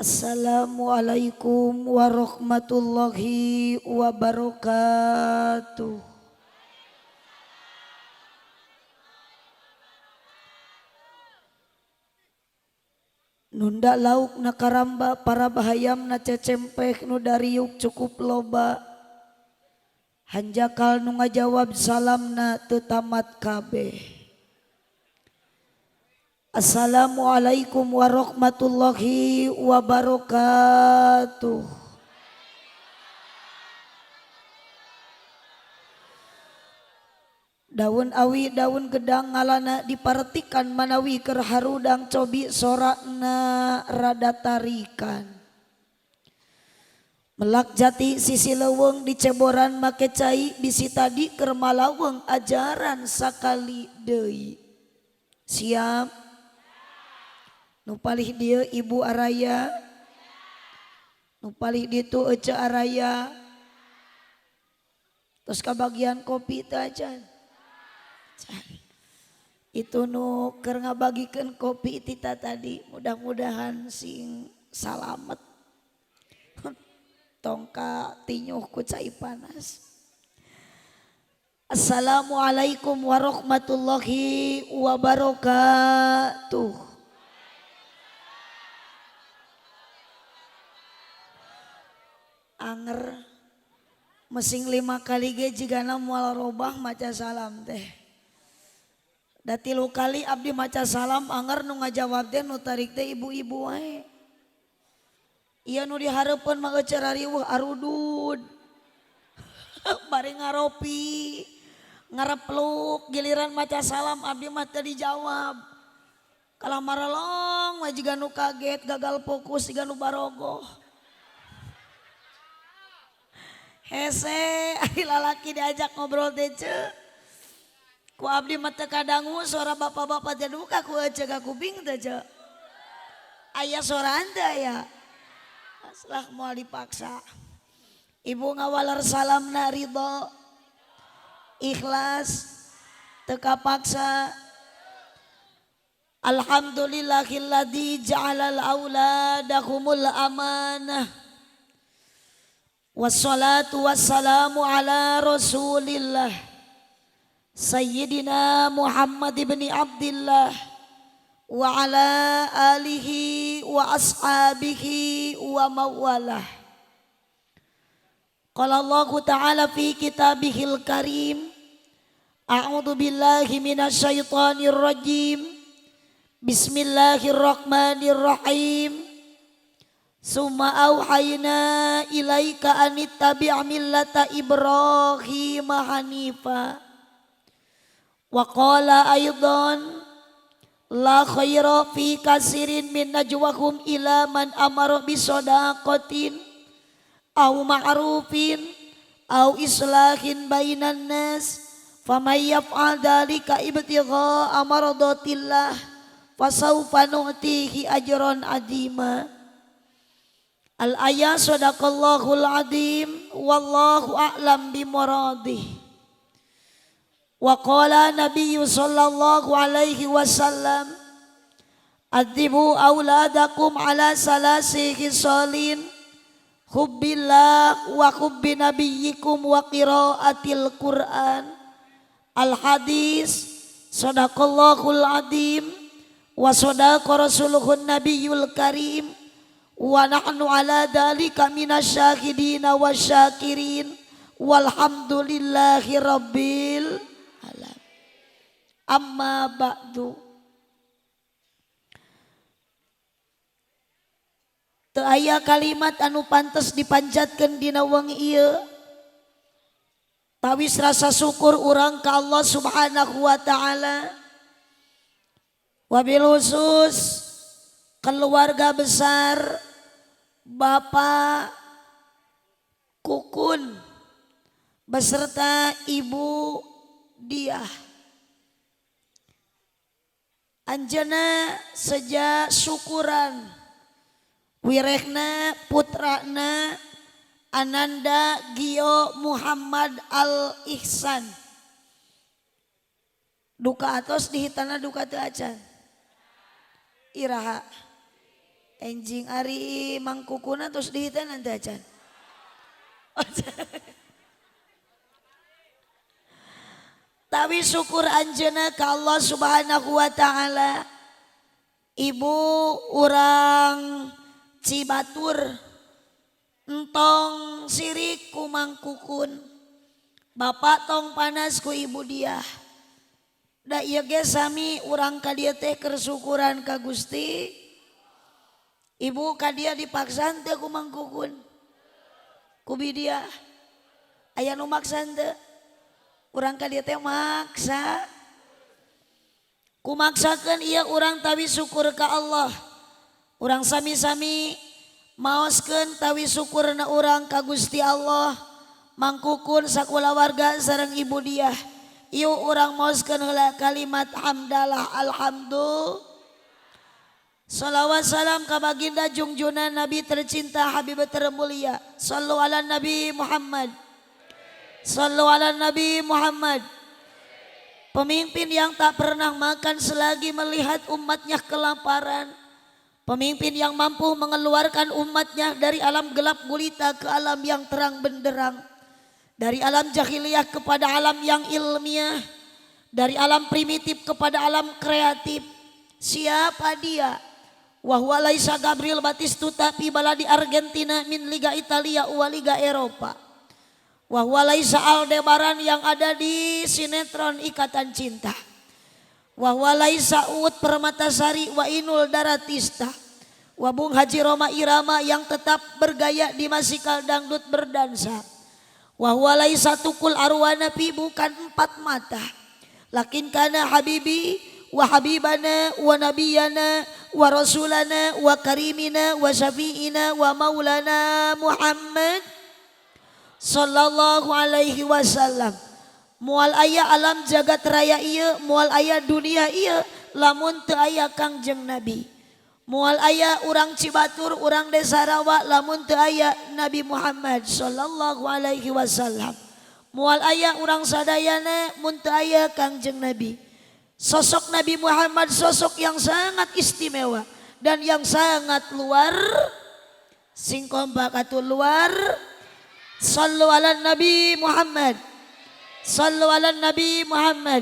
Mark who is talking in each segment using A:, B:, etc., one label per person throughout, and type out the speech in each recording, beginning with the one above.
A: Assalamualaikum warahmatullahi wabarakatuh. Nunda lauk na karamba para bahayam na cecempeh nu dariuk cukup loba. Hanjakal nu ngajawab salam na teu tamat kabeh. Assalamualaikum warahmatullahi wabarakatuh. Daun awi daun gedang ngalana diparetikan manawi keur harudang cobi sorakna rada tarikan. Melak jati sisi leuweung diceboran make cai bisi tadi keur malaweng ajaran sakali deui. Siap? Nu palih dieu Ibu Araya, nu palih ditu Ece Araya, terus kabagian kopi teh acan. Itu nu keur ngabagikeun kopi tita tadi, mudah-mudahan sing salamet. Tongka tinyuh ku cai panas. Assalamualaikum warahmatullahi wabarakatuh. Anger mesing 5 kali ge jigana moal robah maca salam teh. Da 3 kali abdi maca salam anger nu ngajawab teh nu tarik teh ibu-ibu wae. Ieu nu dihareupeun mah Ece rariweuh arudud. Bari ngaropi, ngarepluk giliran maca salam abdi mah teu dijawab. Kalah marelong mah jiga nu kaget gagal fokus jiga nu barogoh. Hese ari lalaki diajak ngobrol teh ce. Ku abdi mah teu kadangu suara bapak-bapak teh duka ku Ece ka kuping teh ce. Aya suara anda ya. Aslah moal dipaksa. Ibu ngawalar salamna ridho, ikhlas, teu kapaksa. Alhamdulillahilladzi ja'alal auladahumul amanah. Wassalatu wassalamu ala rasulillah Sayyidina Muhammad ibn Abdillah wa ala alihi wa ashabihi wa mawalah. Qala Allah ta'ala fi kitabihil karim, a'udzu billahi minasyaitonir rajim. Bismillahirrahmanirrahim. Summa auhayna ilaika anittabi' millata Ibrahim hanifa. Wa qala aidan la khaira fi katsirin min najwahum ila man amara bisadaqatin aw ma'rufin aw islahin bainan nas famay yaf'al dzalika ibtigha'a maradatillah fasawfa nu'tihi ajran 'azima. Al-ayat sadaqallahul azim wallahu a'lam bimuradih. Wa qala nabiyyu sallallahu alaihi wasallam adzibu auladakum ala salasi khisalin hubbillah wa hubbi nabiyyikum wa qiraatil Qur'an. Al-hadis sadaqallahul azim wa sadaqa rasuluhun nabiyyul karim. Wa nahnu ala dzalika minasyahidina wasyakirin walhamdulillahi rabbil alamin. Amma ba'du. Teu aya kalimat anu pantes dipanjatkeun dina wengi ieu tawis rasa syukur urang ka Allah Subhanahu wa taala. Wabil khusus keluarga besar Bapak Kukun beserta Ibu Diah. Anjeunna seja syukuran wirehna putrana Ananda Gio Muhammad Al Ihsan. Duka atos dihitana duka teu acan. Iraha Enjing ari mangkukuna terus dihitan nanti acan. Tapi syukur anjeunna ka Allah Subhanahu wa taala. Ibu urang Cibatur entong sirik ku mangkukun. Bapak tong panas ku ibu dia. Da ieu ge sami urang ka dieu teh keur syukuran ka Gusti. Ibu ka dia dipaksa teu ku mangkukun. Ku bidia aya nu maksa teu. Urang ka dieu teh maksa. Kumaksakeun ieu urang tawi syukur ka Allah. Urang sami-sami maoskeun tawi syukurna urang ka Gusti Allah. Mangkukun sakulawarga sareng ibu dia. Ieu urang maoskeun heula kalimat hamdalah alhamdulillah. Salawat salam ka baginda junjungan Nabi tercinta Habib termulia. Sallu ala Nabi Muhammad. Sallu ala Nabi Muhammad. Pemimpin yang tak pernah makan selagi melihat umatnya kelaparan. Pemimpin yang mampu mengeluarkan umatnya dari alam gelap gulita ke alam yang terang benderang. Dari alam jahiliyah kepada alam yang ilmiah. Dari alam primitif kepada alam kreatif. Siapa dia? Wahwa laisa Gabriel Batistuta fi baladi Argentina min Liga Italia wa Liga Eropa. Wahwa laisa Aldebaran yang ada di sinetron Ikatan Cinta. Wahwa laisa Uut Permatasari wa Inul Daratista. Wabung Haji Roma Irama yang tetap bergaya di masikal dangdut berdansa. Wahwa laisa Tukul Arwana fi bukan empat mata. Lakin kana habibi wa habibana wa nabiyana wa rasulana wa karimina wa syafi'ina wa maulana Muhammad sallallahu alaihi wasallam. Moal aya alam jagat raya ieu, moal aya dunia ieu, lamun teu aya Kangjeng Nabi. Moal aya urang Cibatur, urang Desa Rawa, lamun teu aya Nabi Muhammad sallallahu alaihi wasallam. Moal aya urang sadayana mun teu aya Kangjeng Nabi. Sosok Nabi Muhammad sosok yang sangat istimewa dan yang sangat luar. Sing kompak atuh luar. Sallu ala Nabi Muhammad. Sallu ala Nabi Muhammad.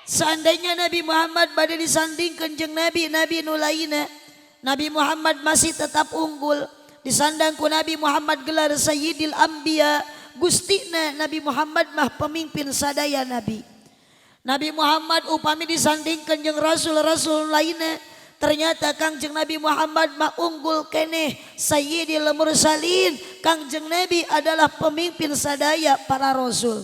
A: Seandainya Nabi Muhammad bade disandingkeun jeung nabi-nabi nu lainna, Nabi Muhammad masih tetap unggul. Disandang ku Nabi Muhammad gelar Sayyidil Anbiya. Gustina Nabi Muhammad mah pemimpin sadaya nabi. Nabi Muhammad upami disandingkeun jeung rasul-rasul lainna, ternyata Kangjeng Nabi Muhammad mah unggul keneh. Sayyidil Mursalin, Kangjeng Nabi adalah pemimpin sadaya para rasul.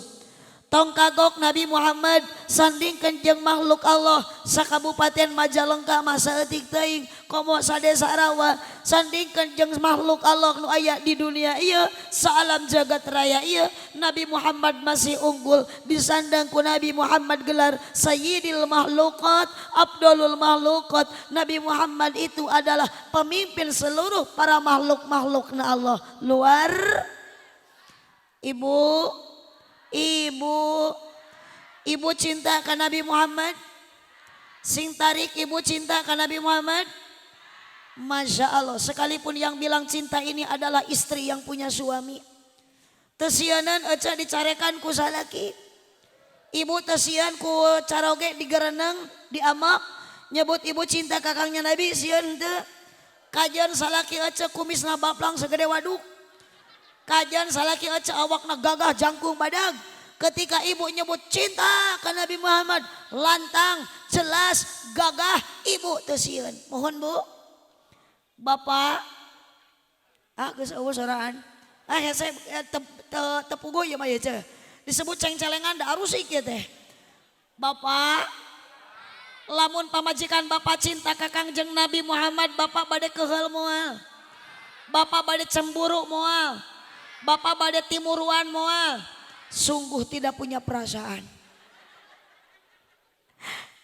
A: Tong kagok Nabi Muhammad sandingkeun jeung makhluk Allah sakabupaten Majalengka masa eutik teuing komo sadesa Rawa sandingkeun jeung makhluk Allah nu aya di dunia ieu saalam jagat raya ieu Nabi Muhammad masih unggul. Disandang ku Nabi Muhammad gelar Sayyidil Makhluqat, Abdulul Makhluqat. Nabi Muhammad itu adalah pemimpin seluruh para makhluk-makhlukna Allah. Luar Ibu cinta ke Nabi Muhammad. Sing tarik ibu cinta ke Nabi Muhammad. Masya Allah, sekalipun yang bilang cinta ini adalah istri yang punya suami. Tesianan eca dicarekan ku salaki. Ibu tesian ku caroge digereneng diamak. Nyebut ibu cinta kakangnya Nabi sieun teu. Kajian salaki eca kumisna baplang segede waduk. Kajian salaki eca awakna gagah jangkung badag. Ketika ibu nyebut cinta ke Nabi Muhammad, lantang, jelas, gagah, ibu tesian. Mohon Bu. Bapak, geus eueuh soraan. Saya tepugo ya mah ya ce. Disebut ceng-celengan da arusik ya teh. Bapak, lamun pamajikan Bapak cinta ka Kangjeng Nabi Muhammad, Bapak bade keheul moal. Bapak bade cemburu moal. Bapak bade timuruan moal. Sungguh tidak punya perasaan.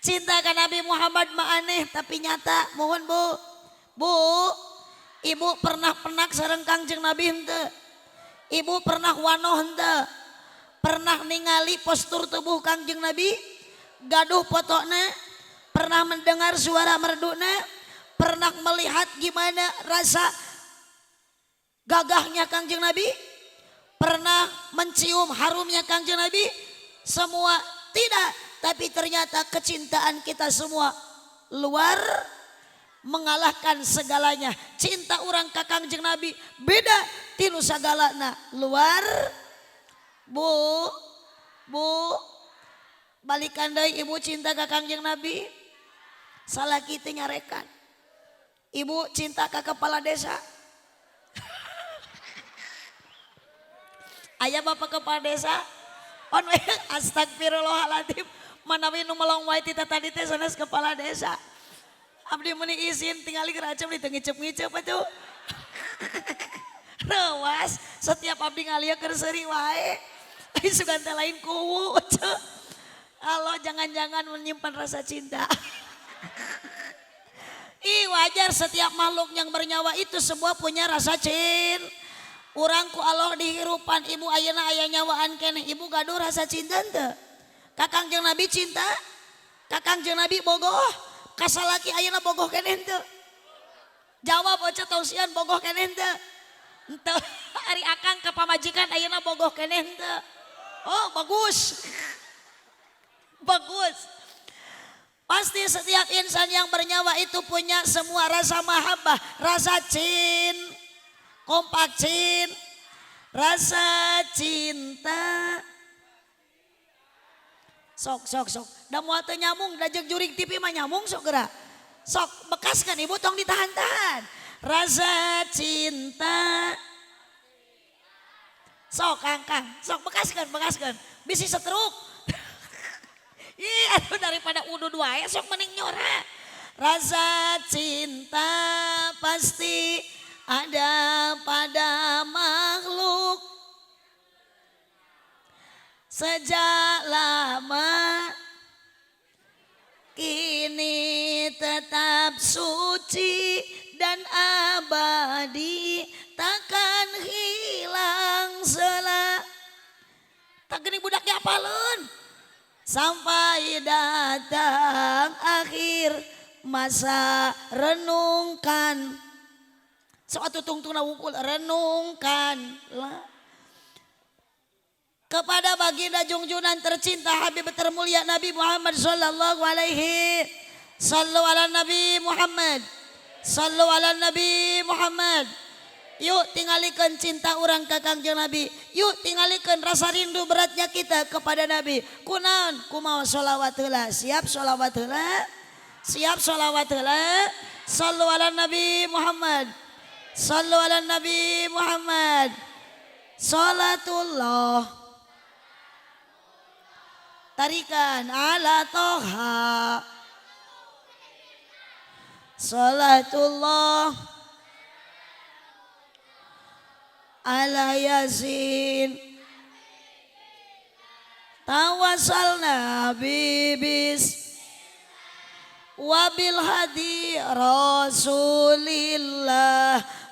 A: Cinta ke Nabi Muhammad mah aneh tapi nyata. Mohon Bu, ibu pernah penak sareng Kangjeng Nabi henteu? Ibu pernah wanoh henteu? Pernah ningali postur tubuh Kangjeng Nabi? Gaduh fotona? Pernah mendengar suara merduna? Pernah melihat gimana rasa gagahnya Kangjeng Nabi? Pernah mencium harumnya Kangjeng Nabi? Semua tidak, tapi ternyata kecintaan kita semua luar mengalahkan segalanya. Cinta orang ka Kangjeng Nabi beda tinu sagalana. Luar. Bu balikan deui ibu cinta ka Kangjeng Nabi. Salah kita nyarekan. Ibu cinta ka kepala desa. Aya bapak kepala desa. On astagfirullahaladzim. Manawi nu melong wae ti tadi teh sanes kepala desa. Abdi meuni izin tinggali geracem ditengicep-ngicep atuh. Rewas setiap abdi ngalia keur seuri wae. Ai sugan teh lain kuwu. Allah jangan-jangan menyimpan rasa cinta. Ih wajar setiap makhluk yang bernyawa itu semua punya rasa cinta. Urang ku Allah dihirupan ibu ayeuna aya nyawaan keneh. Ibu gaduh rasa cinta teu? Ka Kangjeng Nabi cinta? Ka Kangjeng Nabi bogoh? Kasalaki ayeuna bogoh keneh teu? Jawab oce tausian bogoh keneh teu? Henteu. Ari akang ka pamajikan ayeuna bogoh keneh teu? Oh bagus. Bagus. Pasti setiap insan yang bernyawa itu punya semua rasa mahabbah, rasa cinta, kompak cinta, rasa cinta. Sok. Da moal teu nyambung, da jeung jurig TV mah nyambung sok geura. Sok bekaskan ibu tong ditahan-tahan. Rasa cinta. Sok Kang, sok bekaskan. Bisi setruk. Ih, aduh daripada udud wae sok mending nyora. Rasa cinta pasti ada pada makhluk sejak lama, kini tetap suci dan abadi, takkan hilang sela. Tak gini budak diapaleun. Sampai datang akhir masa renungkan. Suatu tungtungna wungkul renungkanlah kepada baginda junjungan tercinta Habib termulia Nabi Muhammad sallallahu alaihi. Sallu ala Nabi Muhammad. Sallu ala Nabi Muhammad. Yuk tingalikeun cinta urang ka Kangjeng Nabi. Yuk tingalikeun rasa rindu beratnya kita kepada Nabi. Kunaon? Kumaha sholawat heula. Siap sholawat heula? Siap sholawat heula? Sallu ala Nabi Muhammad. Sallu ala Nabi Muhammad. Salatullah. Tarikan ala Toha. Salatullah ala Yasin. Tawassalna bibis wabil hadi Rasulillah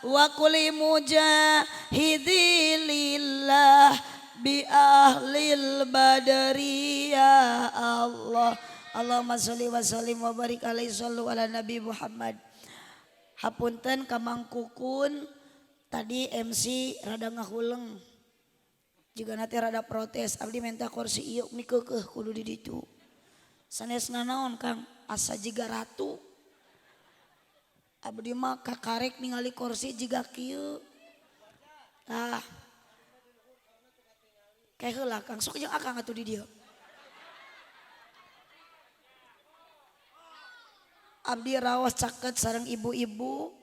A: wa kulli mujahidilillah bi ahlil badri ya Allah. Allahumma sholli wa sallim wa barik alaihi sallu ala Nabi Muhammad. Hapunten kamangkukun tadi MC rada ngahuleng. Juga nanti rada protes. Abdi minta kursi ieu mikeukeuh kudu di ditu. Sanesna naon Kang? Asa jiga ratu. Abdi mah kakarek ningali kursi jiga kieu. Tah. Kayak heula Kang, sok jeung akang atuh di dieu. Abdi raos caket sareng ibu-ibu.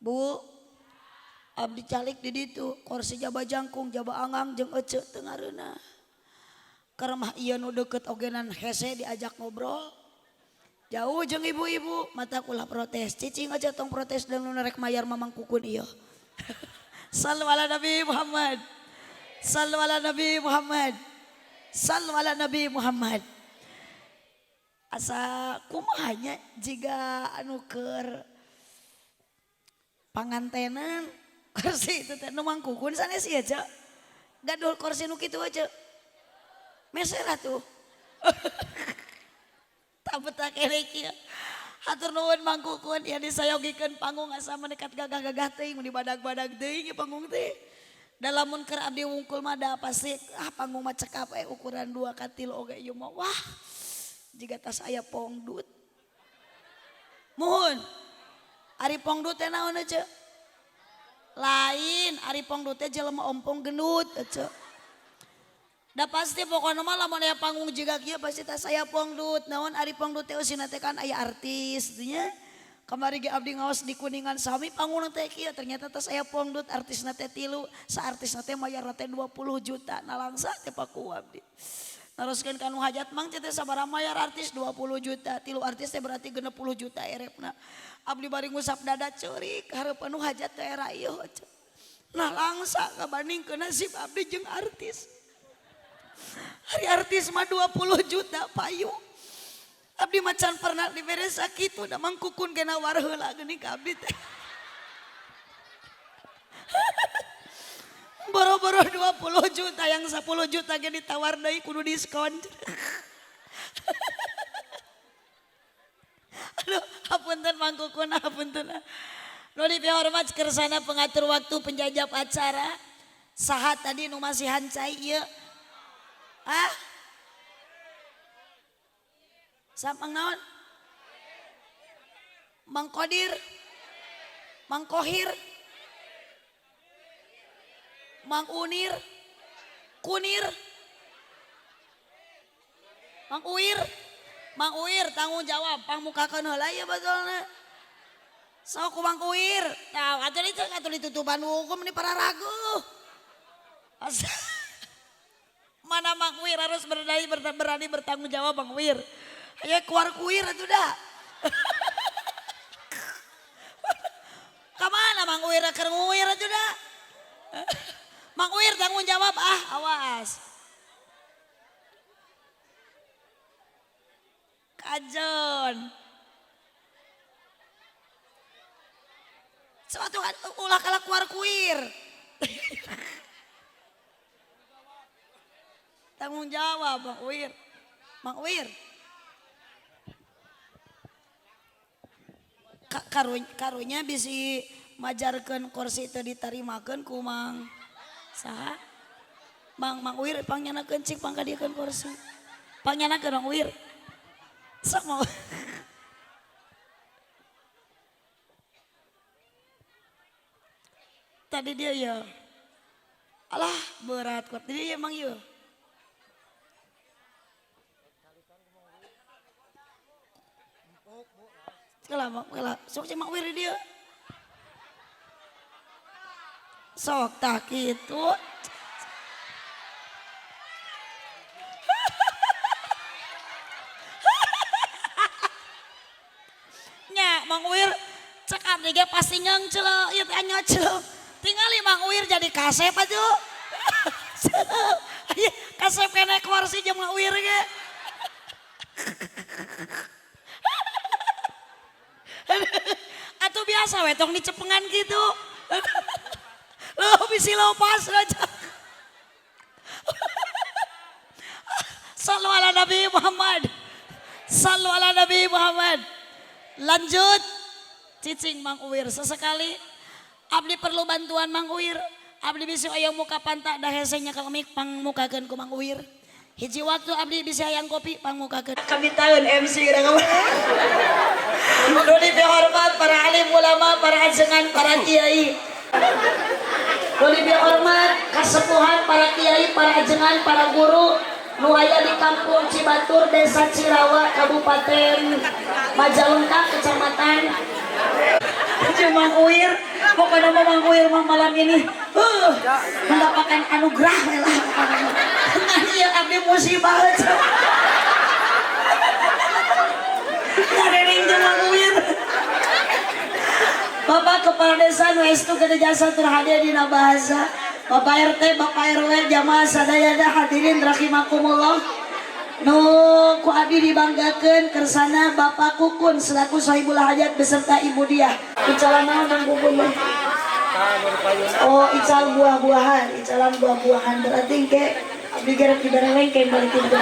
A: Bu, abdi calik di ditu, kursi jaba jangkung, jaba angang jeung ece teu ngareuna. Karemah ieu nu deukeut ogenan hese diajak ngobrol. Jauh jeung ibu-ibu, mata kula protes. Cicing aja tong protes dan nu rek mayar mamang kukun ieu. Sallu ala Nabi Muhammad. Sallu ala Nabi Muhammad. Sallu ala Nabi Muhammad. Asa kumahanya jika anu keur pangantenan kursi itu teh nu mangkukun sanes ieu Cek. Gaduh kursi nu kitu aja. Meser atuh. Tak betah keneh kieu. Hatur nuhun Mang Kukun ya disayogikeun panggung asa mendekat gagah-gagah teuing mun dibadag-badag teuing ya panggung teh. Da lamun keur abdi wungkul mah da pasti panggung mah cekap ukuran 2 ka 3 oge ieu mah wah jiga tas aya pongdut. Muhun. Ari pongdut teh naon ce? Lain, ari pongdut teh jelema ompong gendut ce. Da pasti pokoknya mah lamun aya panggung jiga kieu pasti tas aya pongdut. Naon ari pongdut teh eusina teh kan aya artis teh nya. Kamari ge abdi ngaos di Kuningan sami panggung teh kieu ternyata tas aya pongdut artisna teh 3, sa artisna teh mayar teh 20 juta. Nalangsa teh paku abdi. Naroskeun kanu hajat mang teh sabaraha mayar artis 20 juta. 3 artis teh berarti 60 juta erepna. Abdi bari ngusap dada ceurik hareup anu hajat teh era ieu. Nah langsa kabandingkeun nasib abdi jeung artis. Hari artis mah 20 juta payu. Abdi macan pernah dibere sakitu da Mang Kukun ge nawar heula geuning ka abdi teh. Boro-boro 20 juta yang 10 juta ge ditawar deui kudu diskon. Aduh, hapunten Mang Kukun, hapunten. Nu dipihormat kersana pengatur waktu penjajab acara. Saha tadi nu masih hancai ieu? Samang naon? Mang Kodir, Mang Kohir, Mang Unir, Kunir, Mang Uir, Mang Uir tanggung jawab pangmukakeun heula ieu betulna. Sok Mang Uir, tah atuh ditutupan hukum di para ragu. Mana Mang Wir harus berani bertanggung jawab Mang Wir. Ayo keluar kuir atuh dah. Kamana Mang Wir keur nguir atuh dah. Mang Wir tanggung jawab awas. Kajon. Suatu ulah kala keluar kuir. Tanggung jawab Mang Wir. Mang Wir. Karunya bisi majarkeun kursi teu ditarimakeun ku Mang saha? Mang Wir pangyanakeun cik panggadiekeun kursi. Pangyanakeun Mang Wir. Sok mau. Tadi dia ya. Alah berat kuat. Tadi dia Mang ya. Kala sok cek Mang Wir dia. Sok tak kitu. Nya Mang Wir cek abdi ge pasti nyengcel ieu teh nyocel. Tingali Mang Wir jadi kasep atuh. Kasep kene kursi jeung Mang Wir ge. Atuh biasa we tong dicepengan gitu. Lo bisi lepas aja. Sallu ala Nabi Muhammad. Sallu ala Nabi Muhammad. Lanjut. Cicing Mang Wir sesekali abdi perlu bantuan Mang Wir. Abdi bisi aya muka pantak da hesenya kelemik pangmukakeun ku Mang Wir. Hiji waktu abdi bisa hayang kopi pangmukakeun. Kami tahun MC urang. Nu dihormat para alim ulama, para ajengan, para kiai. Nu dihormat kasepuhan para kiai, para ajengan, para guru nu aya di Kampung Cibatur, Desa Cirawa, Kabupaten Majalengka, Kecamatan Mang Wir. Pokoknya Mang Wir malam ini mendapatkan anugerah lah. Iya abdi musibah aja. Karering jeung Mang Wir. Bapak Kepala Desa nu estu gede jasa terhadir dina bahasa. Bapak RT, Bapak RW, jamaah sadayana hadirin rahimakumullah. Nu ku abdi dibanggakeun kersana Bapak Kukun selaku sahibul hajat beserta Ibu Diah. Icalan naon Mang Kukun? Oh, ical buah-buahan, icalan buah-buahan berarti ke abdi gerek di bareng ke balikin ke.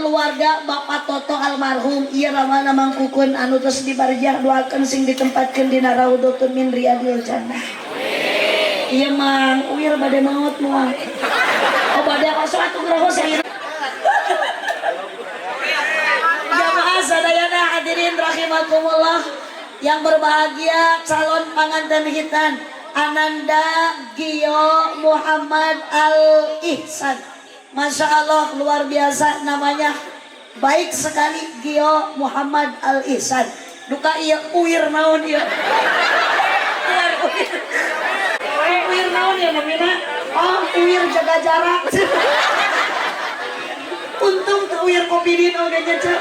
A: keluarga Bapak Toto almarhum ieu ramana mangkukun anu tos dibarjah doakeun sing ditempatkeun dina raudhatun min riyadil jannah. Ieu Mang Uwir bade maot moal. Oh bade kosong atuh graho saya. Jamaah sadayana hadirin rahimakumullah yang berbahagia calon panganten hitan Ananda Gio Muhammad Al Ihsan. Masya Allah luar biasa namanya baik sekali Gio Muhammad Al Ihsan. Duka iya Uwir naon iya. Uwir naon ya namina. Oh Uwir jaga jarak. Untung tuh Uwir kopi dino oge cek.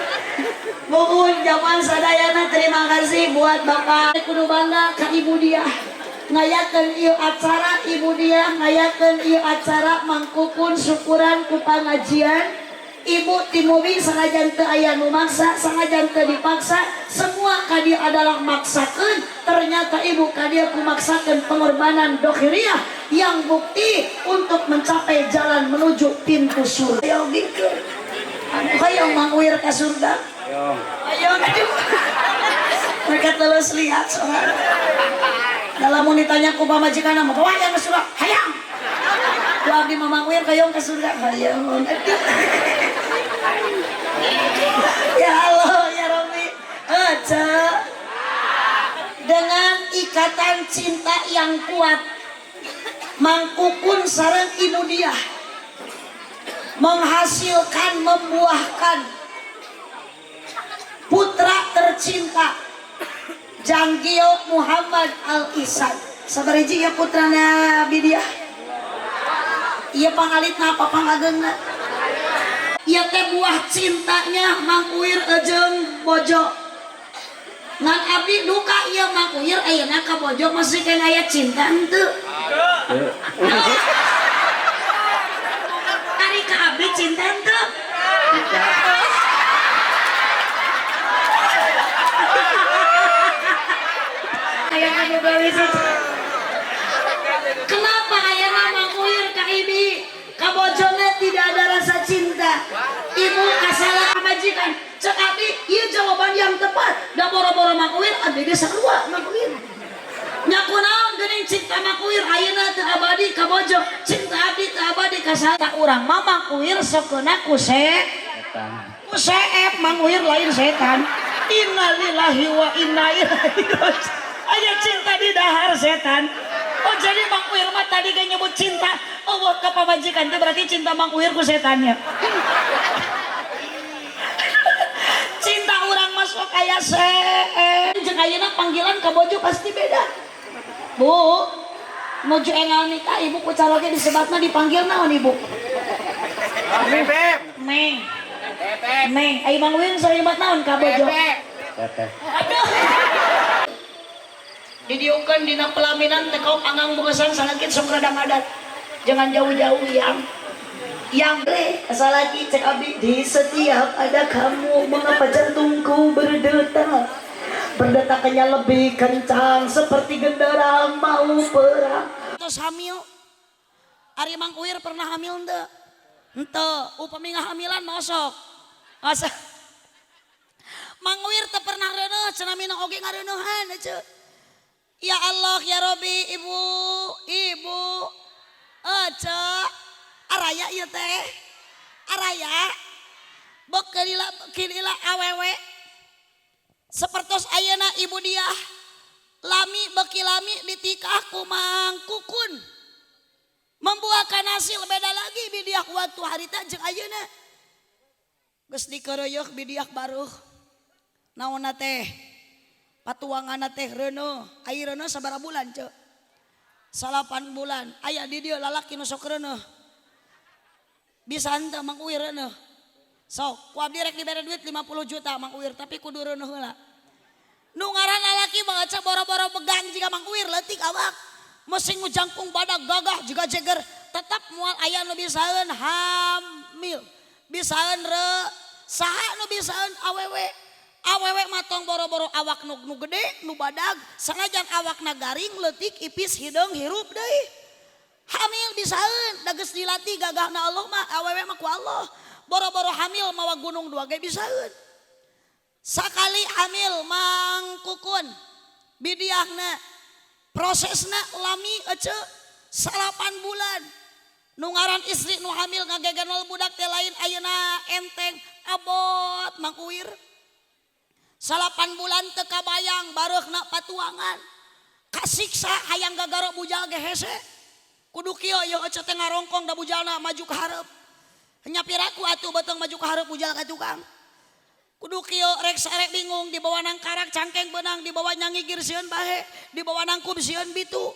A: Mohon jamaah sadayana terima kasih buat Bapak kudu bangga ka Ibu dia. Ngayakeun ieu acara Ibu dia ngayakeun ieu acara mangkukun syukuran ku pangajian. Ibu timubi sangajan teu aya nu maksa, sangajan teu dipaksa, semua ka dieu adalah maksakeun. Ternyata Ibu ka dieu kumaksakeun pengorbanan dohiriyah yang bukti untuk mencapai jalan menuju pintu surga. Ayo gitu. Hayang Mang Uwir ka surga. Ayo. Mereka terus lihat soal. Dalam ditanya ku pamajikan mah bawa yang ke surga. Hayang. Ku abdi Mang Uwir kayong ke surga. Hayang. Ya Allah ya Rabbi. Dengan ikatan cinta yang kuat mangkukun sareng Ibu dia menghasilkan membuahkan putra tercinta Janggio Muhammad Al Ihsan. Sabariji ya putrana Bidiah. Iya pangalitna apa pangageungna? Ieu teh buah cintanya Mang Uwir jeung bojo. Ngan abdi duka ieu Mang Uwir ayeuna ka bojo masih kena aya cinta henteu. Ari ka abdi cinta henteu. Kenapa ayeuna Mang Uwir ka Ibi ka bojona tidak ada rasa cinta? Ibu kasalah majikan cek abdi ieu jawaban yang tepat. Da boro-boro Mang Uwir abdi ge sarua Mang Uwir. Nya kunaon geuning cinta Mang Uwir ayeuna teu abadi ka bojo, cinta abdi teu abadi ka saha urang mah Mang Uwir sokeuna ku setan. Ku seep Mang Uwir lain setan. Innalillahi wa inna ilaihi raji'un. Aya cinta di dahar setan. Oh jadi Mang Uwir mah tadi ge nyebut cinta Allah ka pamajikan teh berarti cinta Mang Uwir ku setannya. Cinta urang mah sok aya jeung ayeuna panggilan ka bojo pasti beda. Bu, nuju engal nikah ibu ku calonnya disebatna dipanggil naon ibu? Meng. Meng, ai Mang Uwir sering nyebat naon ka bojo? Aduh. Didiukeun dina pelaminan teh kaum angang bugesan salakit sok rada ngadat. Jangan jauh-jauh yang asalagi cek abdi di setiap ada kamu mengapa jantungku berdetaknya lebih kencang seperti genderang mau perang. Terus hamil Ari Mang Uwir pernah hamil henteu? Henteu, upami ngahamilan mosok. Asa Mang Uwir teu pernah reuneuh cenah mina oge ngareuneuhan ece. Ya Allah ya Rabbi ibu araya ieu teh araya bok kilila awewe sapertos ayeuna ibu dia lami beki lami ditikah ku Mang Kukun membuahkan hasil beda lagi bidiah waktu harita jeung ayeuna geus dikeroyeuh bidiah baruh naonna teh patuanganna teh reuneuh ai reuneuh sabaraha bulan ceu 8 bulan aya di dieu lalaki nu sok reuneuh bisa henteu Mang Uwir reuneuh sok ku abdi rek dibere duit 50 juta Mang Uwir tapi kudu reuneuh heula nu ngaran lalaki baca boro-boro pegang jika Mang Uwir leutik awak meusing ngujangkung badag gagah juga jeger tetap moal aya nu bisaeun hamil bisaeun saha nu bisaeun awewe matong boro-boro awak nu gede nu badag sangajan awakna garing leutik ipis hideung hirup deui hamil bisaeun da geus dilatih gagahna Allah mah awewe mah ku Allah boro-boro hamil mawa gunung 2 ge bisaeun. Sakali hamil Mang Kukun bidiahna prosesna lami ece 8 bulan. Nu ngaran istri nu hamil ngageganol budak teh lain ayeuna enteng abot Mang Uwir. 8 bulan teu kabayang bareukna patuangan. Kasiksa hayang gagaro bujal ge hese. Kudu kieu ieu ece teh ngarongkong da bujalna maju ka hareup. Nya piraku atuh beutang maju ka hareup bujal ka tukang. Kudu kieu rek sarek bingung dibawa nang karak cangkeng beunang dibawa nyangigir sieun bahe dibawa nangkub sieun bitu.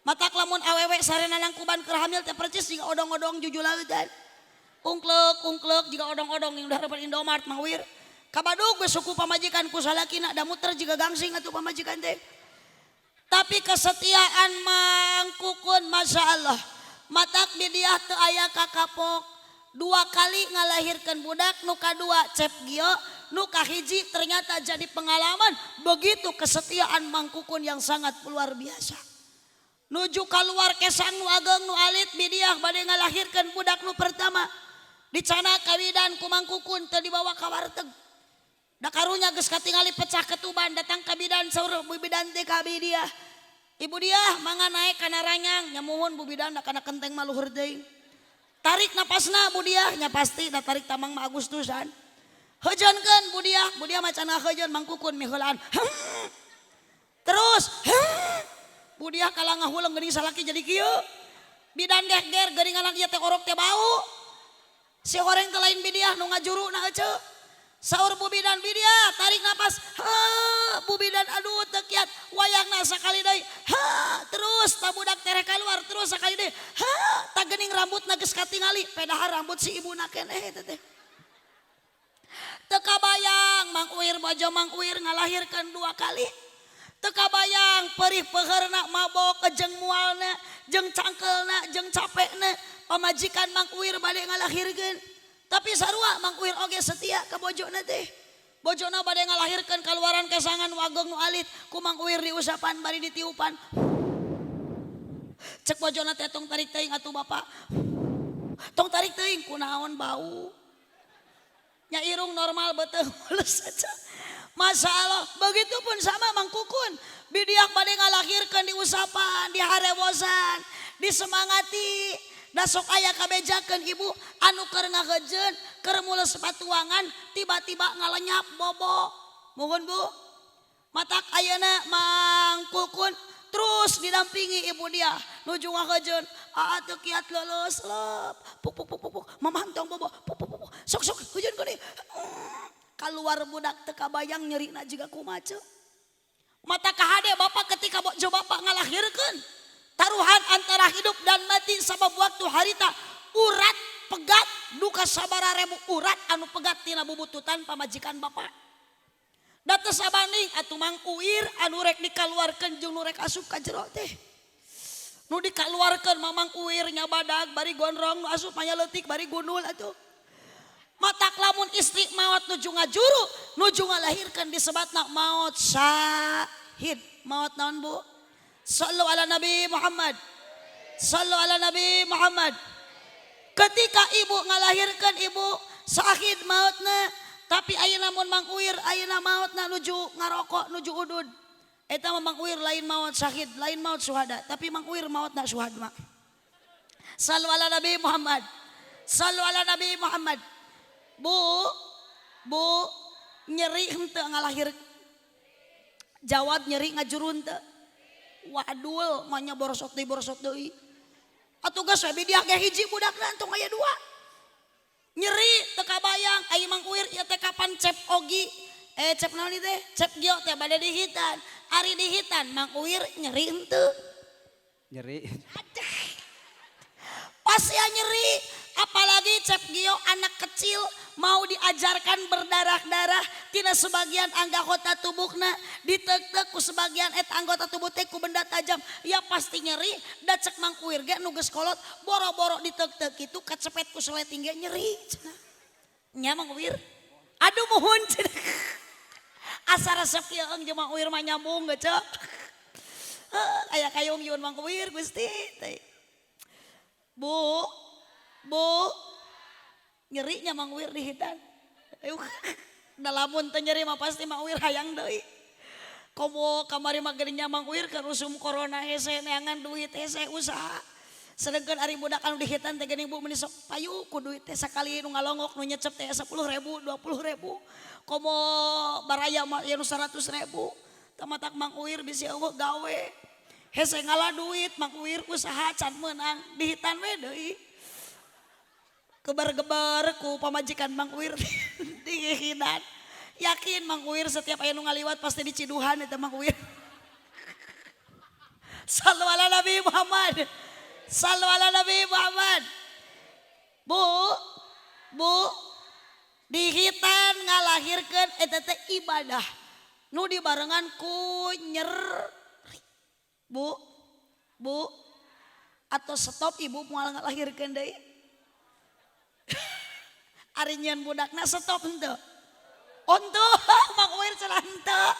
A: Matak lamun awewe sarena nangkuban keur hamil teh percis jiga odong-odong jujulautan. Ungklek jiga odong-odong yang udah dapat Indomart Mang Wir. Kabadug geus suku pamajikan ku salakina da muter jiga gangsing atuh pamajikan teh. Tapi kesetiaan Mang Kukun Masya Allah. Matak bidiah teu aya kakapok. 2 kali ngalahirkan budak, nu kadua cep gio, nu kahiji ternyata jadi pengalaman. Begitu kesetiaan Mang Kukun yang sangat luar biasa. Nuju keluar kesang nu ageng nu alit bidiah bade ngalahirkan budak nu pertama. Dicana kawidan ku Mang Kukun teu dibawa ka warteg. Da karunya geus katingali pecah ketuban datang ka bidan saur Bu Bidan teh ka bidiah. Ibu dia mangga naik kana ranyang nyamuhun Bu Bidan da kana kenteng mah luhur teuing. Tarik napasna Bu Diah nya pasti da tarik tamang mah Agustusan. Heujeunkeun Bu Diah macana heujeun Mang Kukun miheulaan. Terus Bu Diah kalah ngahuleng geuning salaki jadi kieu. Bidan ger geuningan ieu teh orok teh bau. Si horeng teh lain bidiah nu ngajuruna ece. Saur Bu Bidan bidiah tarik napas. Bu Bidan aduh teu kiat wayangna sakali deui. Terus ta budak terek keluar terus sakali deui. Ta geuning rambutna geus katingali padahal rambut si ibuna keneh teh. Teu kabayang Mang Uwir bojo Mang Uwir ngalahirkeun 2 kali. Teu kabayang perih peheurna mabok jeung mualna jeung cangkelna jeung capekna pamajikan Mang Uwir bade ngalahirkeun. Tapi sarua Mang Uwir oge setia ka bojona teh. Bojona bade ngalahirkeun kaluaran kesangan nu ageng nu alit ku Mang Uwir diusapan bari ditiupan. Cek bojona teh tong tarik teuing atuh Bapak. Tong tarik teuing kunaon bau. Nya irung normal beuteuh mulus saja. Masya Allah, begitupun sama Mang Kukun. Bidiah bade ngalahirkeun diusapan, diharewosan, disemangati. Da sok aya kabejakeun ibu anu keur ngaheujeun, keur mulus patuangan, tiba-tiba ngalenyap bobo. Mohon Bu. Matak ayeuna Mang Kukun terus didampingi ibu dia nuju ngaheujeun. Teu kiat leuleus leup. Puk. Mamantong bobo. Puk. Sok heujeun geuning. Kaluar budak teu kabayang nyerina jiga kumaha. Mata kahade bapak ketika bojo bapak ngalahirkeun. Taruhan antara hidup dan mati sabab waktu harita urat pegat duka sabara rebu urat anu pegat tina bubututan pamajikan bapak. Da teu sabanding atuh Mang Uwir anu rek dikaluarkeun jeung nu rek asup ka jero teh. Nu dikaluarkeun Mamang Uwir nya badag bari gondrong nu asup mah leutik bari gundul atuh. Matak lamun istri maot nuju ngajuru nuju ngalahirkeun disebatna maot syahid. Maot naon Bu? Sallu ala Nabi Muhammad. Sallu ala Nabi Muhammad. Ketika ibu ngalahirkan ibu syahid mautna. Tapi ayeuna mun Mang Uwir ayeuna mautna nuju ngarokok nuju udud. Eta mah Mang Uwir lain maut syahid, lain maut syuhada. Tapi Mang Uwir mautna syuhad mah. Sallu ala Nabi Muhammad. Sallu ala Nabi Muhammad. Bu nyeri henteu ngalahir. Jawab nyeri ngajurun teu. Wadul manya borosok deui. Atuh geus we bidiah ge hiji budakna antong aya 2. Nyeri teu kabayang ai Mang Uwir ieu teh kapan cep ogi. Cep naon ieu teh? Cep gio teh bade dihitan. Ari dihitan Mang Uwir nyeri henteu.
B: Nyeri.
A: Pasti nyeri, apalagi cep gio anak kecil mau diajarkan berdarah-darah tina sebagian anggota tubuhna diteuk-teuk ku sebagian eta anggota tubuh teh ku benda tajam ya pasti nyeri. Da cek Mang Uwir ge nu geus kolot boro-boro diteuk-teuk kitu kacepet ku seleting ge nyeri cenah. Nya Mang Uwir. Aduh muhun cenah. Asa resep ieu jeung Mang Uwir mah nyambung ge cek. Aya kayung yun Mang Uwir Gusti teh. Bu Nyerinya Mang Uwir dihitan. Da lamun teu nyeri mah pasti Mang Uwir hayang deui. Komo kamari mah geuning Mang Uwir keur usum corona hese neangan duit hese usaha. Sedangkan ari budak anu dihitan teh geuning Bu meuni sok payu ku duit teh sakali nu ngalongok nu nyecep teh 10.000 20.000. Komo baraya mah aya nu 100.000. Tamatak Mang Uwir bisi eueuh gawe. Hese ngalah duit Mang Uwir usaha can meunang dihitan we deui. Gebar-gebar ku pamajikan Mang Uwir dihitan. Yakin Mang Uwir setiap aya nu ngaliwat pasti diciduhan eta Mang Uwir. Sallu ala Nabi Muhammad. Sallu ala Nabi Muhammad. Bu, dihitan ngalahirkeun eta teh ibadah. Nu dibarengan ku nyeri. Bu, atau stop ibu moal ngalahirkeun deui. Ari nyeun budakna stop henteu. Ontuh Mang Uwir cenah henteu.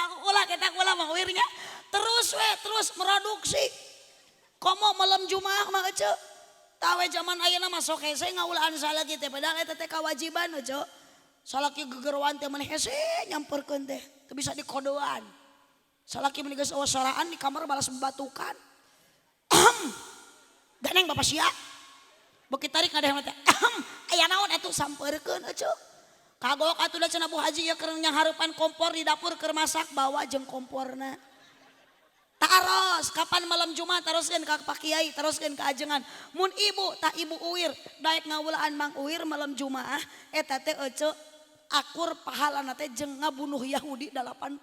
A: Aku ulah kita ulah Mang Uwirnya. Terus produksi. Komo malam Jumaah mah ece. Tawe zaman ayeuna mah sok hese ngaulaan salaki teh padahal eta teh kewajiban ece. Salaki gegerwan teh maneh hese nyamperkeun teh teu bisa dikodoan. Salaki meni geus eueuh soraan di kamar balas membatukan. Ganeng Bapak sia. Beuki tarik ngadeh teh. Aya naon atuh sampeurkeun ece. Kagok atuh da cenah Bu Haji ya keur nyanghareupan kompor di dapur keur masak bawa jeung komporna. Taros kapan malam Jumat teruskeun ka Pak Kiai teruskeun ka ajengan. Mun ibu tah Ibu Uwir daek ngawulaan Mang Uwir malam Jumaah eta teh ece akur pahalana teh jeung ngabunuh Yahudi 80.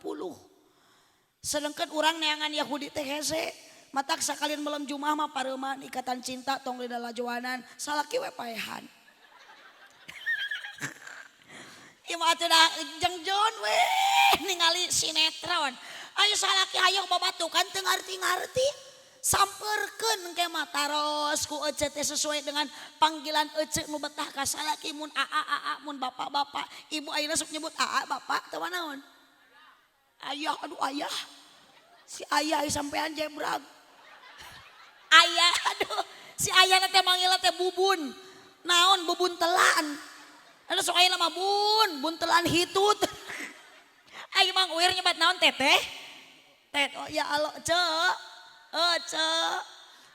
A: Sedengkeun urang neangan Yahudi teh hese. Matak sakalian malam Jumaah mah pareuman ikatan cinta tong lidah lajoanan salaki we paehan. Ieu mah atuh da jengjon we ningali sinetron. Ayo salaki hayang babatukan teu ngarti-ngarti. Sampeurkeun engke mah taros ku ece teh sesuai dengan panggilan ece nu betah ka salaki mun aa mun bapak-bapak. Ibu ayeuna sok nyebut aa bapak teu naon? Ayah aduh ayah. Si ayah sampean jebrag. Ayah aduh si ayah teh manggilna teh bubun. Naon bubun telan. Anu sok ayeuna mah bun telan hitut. Ayo Mang Uwir nyebat naon teteh? Oh ya Allah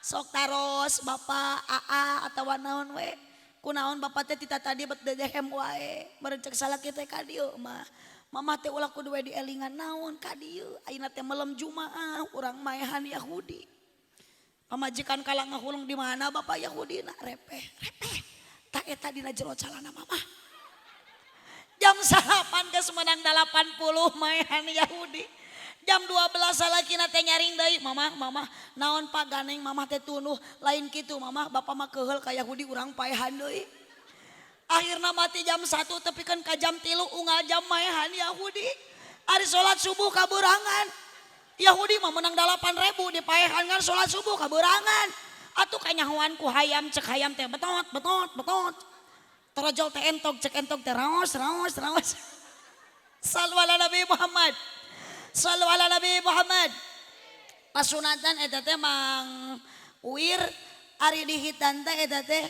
A: sok taros bapak aa atawa naon we. Kunaon bapak teh tita tadi bet dedehem wae. Meureun cek salaki teh ka dieu mah. Mama teh ulah kudu we dielingan naon ka dieu. Ayeuna teh malam Jumaah urang maehan Yahudi. Pamajikan kalang ngahulung di mana bapak Yahudina repeh. Tak eta dina jero calana mama. Jam 8 geus meunang 80 maehan Yahudi. Jam 12 salakina teh nyaring deui, mama naon Pak ganeng mama teh tunuh lain kitu mama bapak mah keheul ka Yahudi urang paehan deui. Akhirna mati jam 1 tepikeun ka jam 3 unggal jam maehan Yahudi. Ari salat subuh kaburangan. Yahudi mah menang 8.000 dipaehan ngan salat subuh kaburangan. Atuh kanyahoan ku hayam cek hayam teh betot. Terojol teh entog cek entog teh raos. Sallu ala Nabi Muhammad. Sallu ala Nabi Muhammad. Pasunatan eta teh Mang Uwir ari dihitan teh eta teh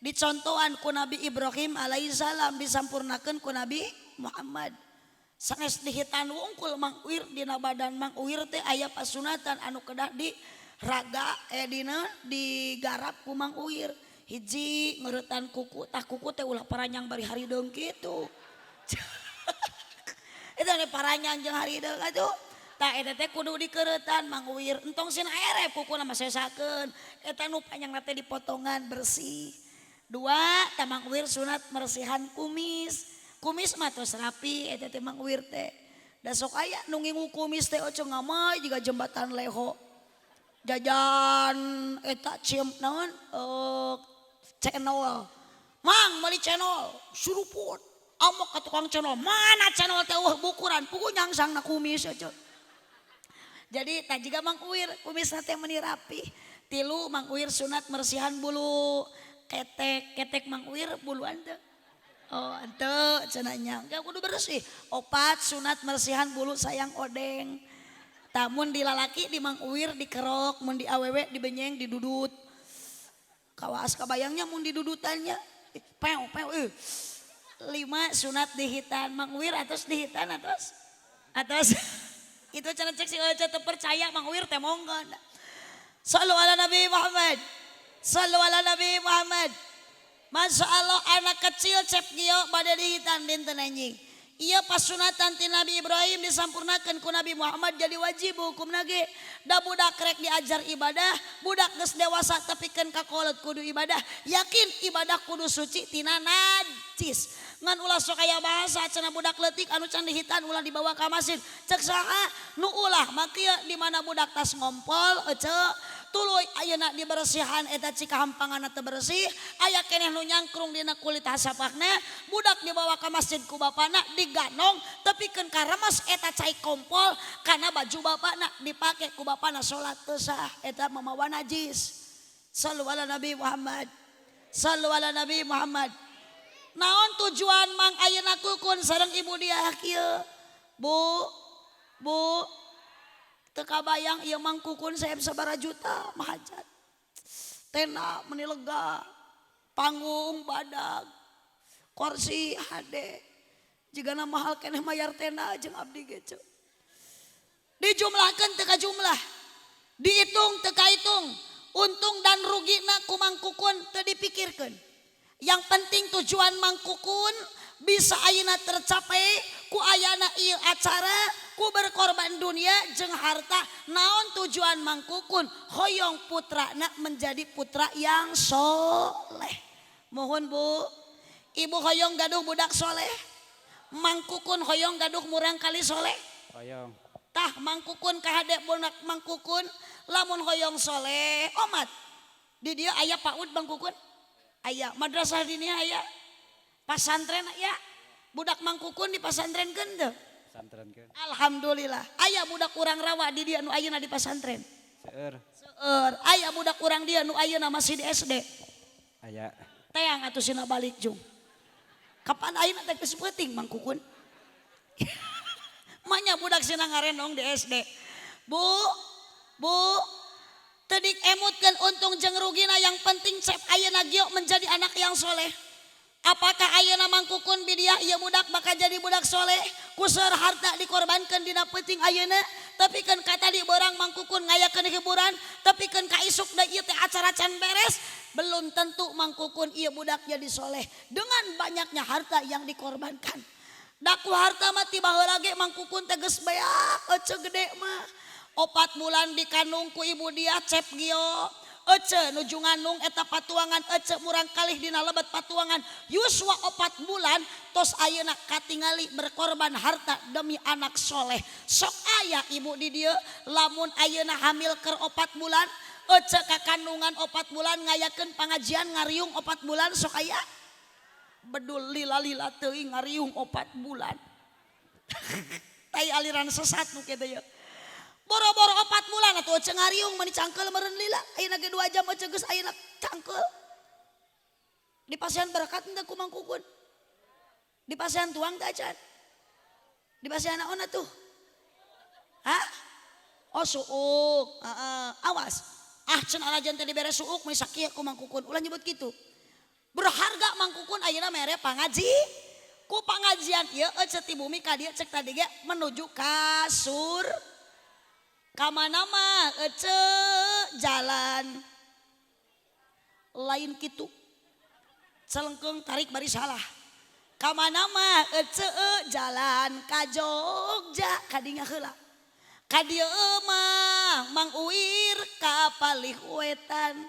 A: dicontohan ku Nabi Ibrahim alaihissalam disampurnakeun ku Nabi Muhammad. Sanes dihitan wungkul Mang Uwir dina badan Mang Uwir teh aya pasunatan anu kedah di raga dina digarap ku Mang Uwir. Hiji ngeuretan kuku tah kuku teh ulah paranyang bari harideung kitu. Eta ne paranyang jeung harideung atuh. Tah eta teh kudu dikeuretan Mang Uwir. Entong sina ere kukuna mah sesakeun. Eta nu panjangna teh dipotongan bersih. 2 tah Mang Uwir sunat mersihan kumis. Kumis mah tos rapi eta teh Mang Uwir teh. Da sok aya nu ngingu kumis teh oco ngamai jiga jembatan Leho. Jajan eta ciem naon channel. Mang meuli channel suruput. Amok ka tukang channel. Mana channel teh bukuran pugu nyangsangna kumis aja. Jadi tah jiga Mang Uwir kumisna teh meuni rapi. 3 Mang Uwir sunat mersihan bulu ketek Mang Uwir buluan teh. Oh ente cenanya enggak kudu bersih. 4 sunat mersihan bulu sayang odeng. Tamun di lalaki di Mang Uwir dikerok, mun di awewe dibenyeng didudut. Kawas kabayangnya mun didudutannya Pew pew. 5 sunat dihitan Mang Uwir atos dihitan atos. Itu cenah cek si Ece teu percaya Mang Uwir teh monggo. Sallu ala Nabi Muhammad. Sallu ala Nabi Muhammad. Masya Allah anak kecil cep gio pada dihitan dinten anjing. Iya pas sunatan ti Nabi Ibrahim disampurnakan ku Nabi Muhammad jadi wajib hukum nage. Da budak rek diajar ibadah, budak geus dewasa tepikeun ka kolot kudu ibadah. Yakin ibadah kudu suci tina najis. Ngan ulah sok aya bahasa cenah budak leutik anu can dihitan ulah dibawa ka masjid. Cek saha nu ulah mah kieu di mana budak tas ngompol ece tuluy ayeuna dibersihan eta cika hampanganna teu bersih aya keneh nu nyangkrung dina kulit hasapakna budak dibawa ka masjid ku bapana diganong tepikeun ka remes eta cai kompol kana baju bapana dipake ku bapana salat teu sah eta mamawa najis. Sallu ala Nabi Muhammad. Sallu ala Nabi Muhammad. Naon tujuan mang ayeuna kukun sareng ibu dia kieu? Bu teka bayang ieu mang kukun saeb sabaraha juta mah hajat. Tenda meuni lega, panggung badag, kursi hade. Jigana mahal keneh mayar tenda jeung abdi ge ceuk. Dijumlahkeun teu ka jumlah. Dihitung teu ka hitung. Untung dan rugina ku mang kukun teu dipikirkeun. Yang penting tujuan mang kukun bisa ayeuna tercapai ku ayana ieu acara ku berkorban dunia jeung harta. Naon tujuan mang kukun hoyong putrana menjadi putra yang soleh. Mohon Bu ibu hoyong gaduh budak soleh. Mang kukun hoyong gaduh murang kali soleh.
B: Hoyong.
A: Tah mang kukun kahade budak mang kukun lamun hoyong soleh omat. Di dieu aya PAUD mang kukun. Aya madrasah dinya aya. Pasantren aya. Budak mang kukun di pasantrenkeun teu?
B: Pesantrenkeun.
A: Alhamdulillah. Aya budak urang rawa di dieu nu ayeuna di pasantren.
B: Seueur.
A: Aya budak urang dieu nu ayeuna masih di SD.
B: Aya.
A: Teang atuh sina balik jung. Kapan ayeuna teh geus peuting mang kukun? Manya budak sina ngarenong di SD. Bu tedik emutkeun untung jeung rugina yang penting cep ayeuna gio menjadi anak yang soleh. Apakah ayeuna mang kukun bidiah ieu budak bakal jadi budak soleh? Kuseur harta dikorbankeun dina peuting ayeuna, tepikeun ka tadi beurang mang kukun ngayakeun hiburan, tepikeun ka isuk da ieu teh acara can beres, belum tentu mang kukun ieu budak jadi soleh dengan banyaknya harta yang dikorbankan. Daku harta mah ti baheula ge mang kukun teh geus beak ece gede mah. 4 bulan dikandung ku ibu dia cep gio. Ece nuju ngandung eta patuangan ece murang kalih dina lebet patuangan yuswa 4 bulan tos ayeuna katingali berkorban harta demi anak soleh. Sok aya ibu di dieu lamun ayeuna hamil keur 4 bulan ece kakandungan 4 bulan ngayakeun pangajian ngariung 4 bulan sok aya. Bedul lila-lila teuing ngariung 4 bulan. Tai aliran sesat nu kitu ye. Boro-boro 4 bulan atuh ece ngariung mani cangkeul meureun lila ayeuna ge 2 jam ece geus ayeuna cangkeul. Di pasian berkat teh ku mang kukun. Di pasian tuang teh acan. Di pasian naon atuh? Hah? Oh suuk. Awas. Cenah alajan teh dibere suuk mani sakieu ku mang kukun. Ulah nyebut kitu. Berharga mang kukun ayeuna mere pangaji. Ku pangajian ieu ece ti bumi ka dieu cek tadi ge menuju ka kamana mah ece jalan lain kitu celengkeung tarik bari salah kamana mah ece jalan ka Jogja kadinya heula ka dieu mah Mang Uwir ka palih wetan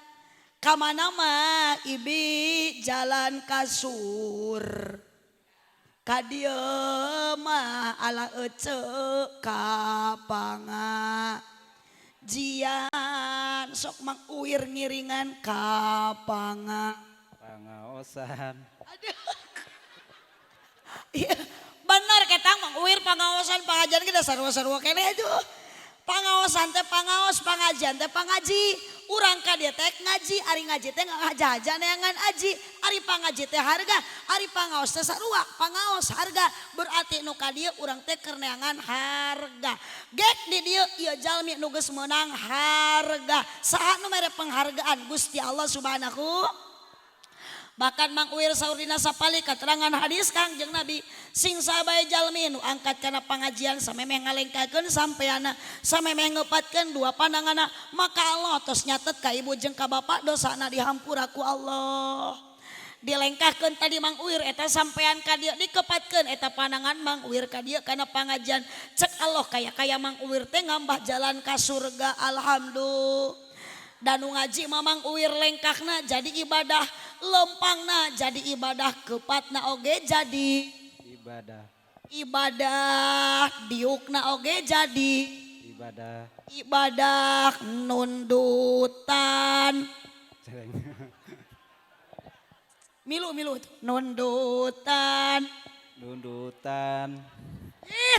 A: kamana mah Ibi jalan ka Sur ka dieu mah ala ece ka pangajian sok Mang Uwir ngiringan ka
B: Pangaosan.
A: Aduh. Iya, benar ketang Mang Uwir pangaosan pangajian kita sarua-sarua keneh aduh. Pangaosan teh pangaos, pangajian teh pangaji. Urang ka dieu teh ngaji, ari ngaji teh ngajajan neangan aji, ari pangaji teh harga, ari pangaos teh sarua, pangaos harga. Berarti nu ka dieu urang teh keur neangan harga. Gek di dieu ieu jalmi nu geus meunang harga. Saha nu mere penghargaan Gusti Allah Subhanahu Bahkan Mang Uwir saur dina sapali katerangan hadis Kangjeng Nabi sing sabaya jalmi nu angkat kana pangajian samemeh ngalengkakeun sampeana samemeh ngepatkeun dua pandanganna maka Allah tos nyatet ka ibu jeung ka bapak dosana dihampura ku Allah. Dilengkahkeun tadi Mang Uwir eta sampean ka dieu dikepatkeun eta pandangan Mang Uwir ka dieu kana pangajian cek Allah kaya Mang Uwir teh ngambah jalan ka surga alhamdulillah. Dan ngaji Mamang Uwir lengkahna jadi ibadah, lempangna jadi ibadah, kepatna oge jadi ibadah, diukna oge jadi ibadah nundutan. Milu nundutan.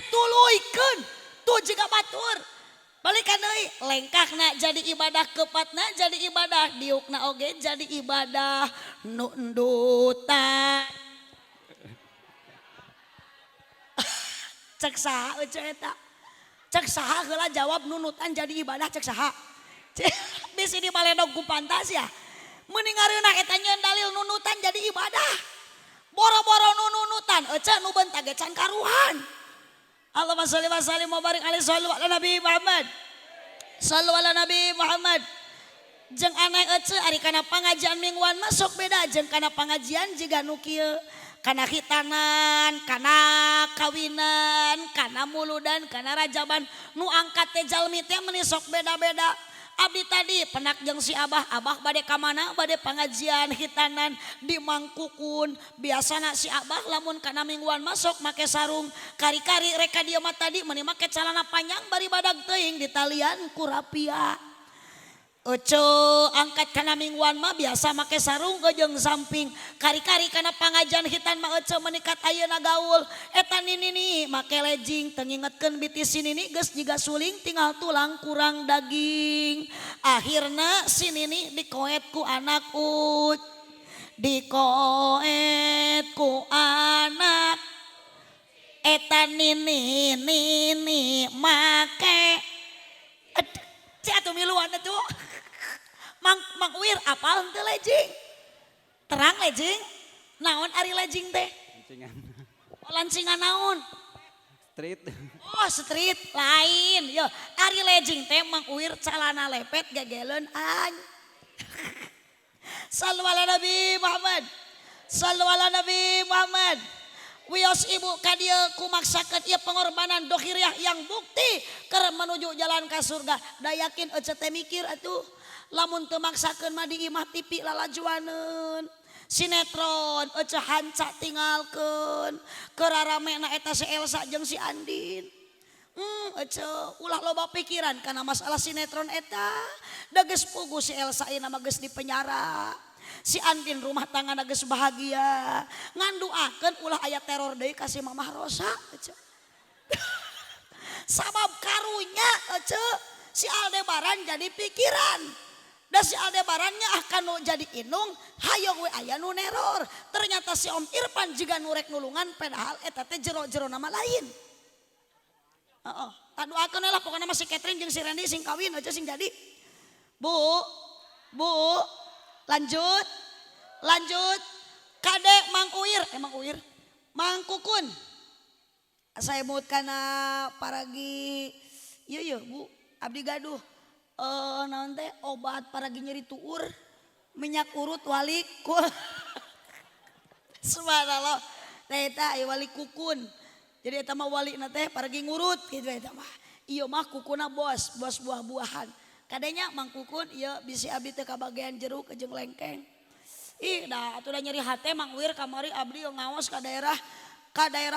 A: Tuluikeun tuh jiga batur. Balikan deui lengkahna jadi ibadah kepatna jadi ibadah diukna oge jadi ibadah nundutan. Cek saha eueuh eta? Cek saha heula jawab nunutan jadi ibadah cek saha? Bisi dibaledog ku pantas ya. Mending areuna eta nyeun dalil nunutan jadi ibadah. Boro-boro nunutan eueuh nu bentak ge can karuhan. Allahumma sholli wa sallim wa barik alaihi sallu ala Nabi Muhammad. Sallu ala Nabi Muhammad. Jeung aneh eueuh ari kana pangajian mingguan masuk beda jeung kana pangajian jiga nu kieu. Kana khitanan, kana kawinan, kana muludan, kana rajaban nu angkat teh jalmi teh meuni sok beda-beda. Abdi tadi penak jeung si Abah bade ka mana? Bade pangajian hitanan di Mangkukun. Biasana si Abah lamun kana mingguan masuk make sarung kari-kari reka dia mah tadi meuni make celana panjang bari badag teuing ditalian ku rapia. Oco angkat kana mingguan mah biasa make sarung jeung samping kari-kari kana pangajian hitan mah oco menikat ayeuna gaul eta nini make lejing teu ngingetkeun bitis nini geus jiga suling tinggal tulang kurang daging. Akhirna si nini dikoet ku anak dikoet ku anak eta nini make atuh miluan atuh. Mang Uwir apal henteu lejing? Terang lejing? Naon ari lejing teh?
B: Lancingan.
A: Oh lancingan naon?
B: Street.
A: Oh street lain. Yo, ari lejing teh Mang Uwir calana lepet gageleun an. Sallu ala Nabi Muhammad. Sallu ala Nabi Muhammad. Wios ibu kadia kumaksakeun ieu pengorbanan dohiriah yang bukti keur menuju jalan ka surga. Da yakin eueuh teh mikir atuh. Lamun teu maksakeun mah di imah TV lalajuaneun. Sinetron eueuh hanca tinggalkeun. Keraramena eta si Elsa jeung si Andin. Eueuh ulah loba pikiran kana masalah sinetron eta. Da geus puguh si Elsa ieu mah geus di penjara. Si Andin rumah tangga geus bahagia. Ngan duakeun ulah aya teror deui ka si Mamah Rosa eueuh. Sabab karunya eueuh si Aldebaran jadi pikiran. Da si Aldebarannya akan jadi inung hayang we aya nu neror. Ternyata si Om Irfan juga nurek nulungan padahal eta teh jero-jero nama lain. Heeh. Taduakeun lah pokona mah si Catherine jeung si Randy sing kawin aja sing jadi. Bu. Lanjut. Kade Mang Uwir. Mang Kukun. Saya mood kana paragi. Ieu Bu, abdi gaduh. Naon teh obat paragi nyeri tuur minyak urut wali subhanallah teh eta wali kukun jadi eta mah wali na teh paragi ngurut gitu eta mah ieu mah kukuna bos buah-buahan kadenya Mang Kukun ieu bisi abdi teh ka bagian jeruk jeung lengkeng ih da atuh da nyeri hate Mang Uwir kamari abdi ngaos ka daerah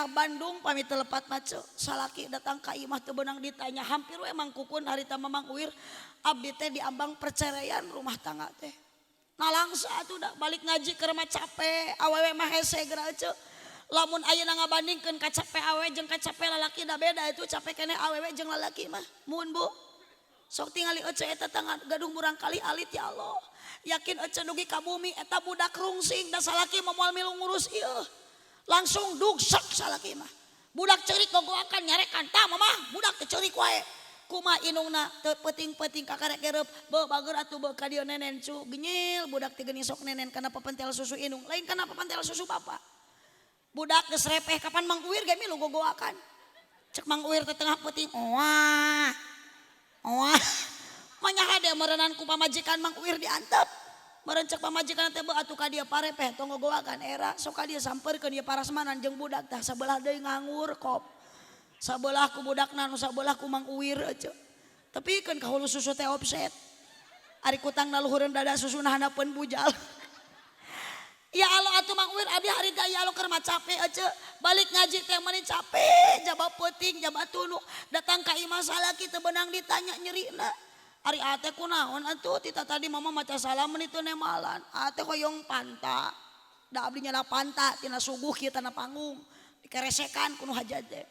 A: Bandung pamit telepat maco salaki datang ka imah teu beunang ditanya hampir we Mang Kukun harita Mang Uwir abdi teh diambang perceraian rumah tangga teh nah langsung atuh da balik ngaji keur mah capek awewe mah hese geura eueuh lamun ayeuna ngabandingkeun ka capek awewe jeung ka capek lalaki da beda itu capek keneh awewe jeung lalaki mah mun Bu sok tingali eueuh eta tangga gaduh murang kali alit ya Allah yakin eueuh dugi ka bumi eta budak rungsing da salaki mah moal milu ngurus ieu langsung dugsak salaki mah budak ceurik gogoakan nyarekan tah mamah budak teh ceurik wae kuma inungna teu peuting-peuting kakarek gereup beuh bager atuh beuh ka dieu nenen cu genyel budak teh geuning sok nenen kana papentel susu inung lain kana papentel susu bapa budak geus repeh kapan Mang Uwir ge milu gogoakan cek Mang Uwir teh tengah peuting wah manyaha deh meureunan ku pamajikan Mang Uwir diantep meureun cek pamajikan teh beuh atuh ka dieu parepeh tong gogoakan era sok ka dieu sampeurkeun ieu parasmanan jeung budak tah sabelah deui nganggur kop sabelah ku budakna nu sabelah ku Mang Uwir aja. Tapi kan kahulu susu teh offset. Ari kutang naluhureun dada susuna hanapeun bujal. Ya Allah atuh Mang Uwir abdi hari teh ya Allah keur mah capek aja. Balik ngaji teh mani capek jaba peuting jaba tunuk datang ka imah salaki teu beunang ditanya nyerina. Ari ate kunaon atuh tita tadi mama maca salam meuni teu nemalan. Ate hoyong panta. Da abdi nyana panta tina suguh kieu tanah panggung. Dikeresekan kuno hajat teh.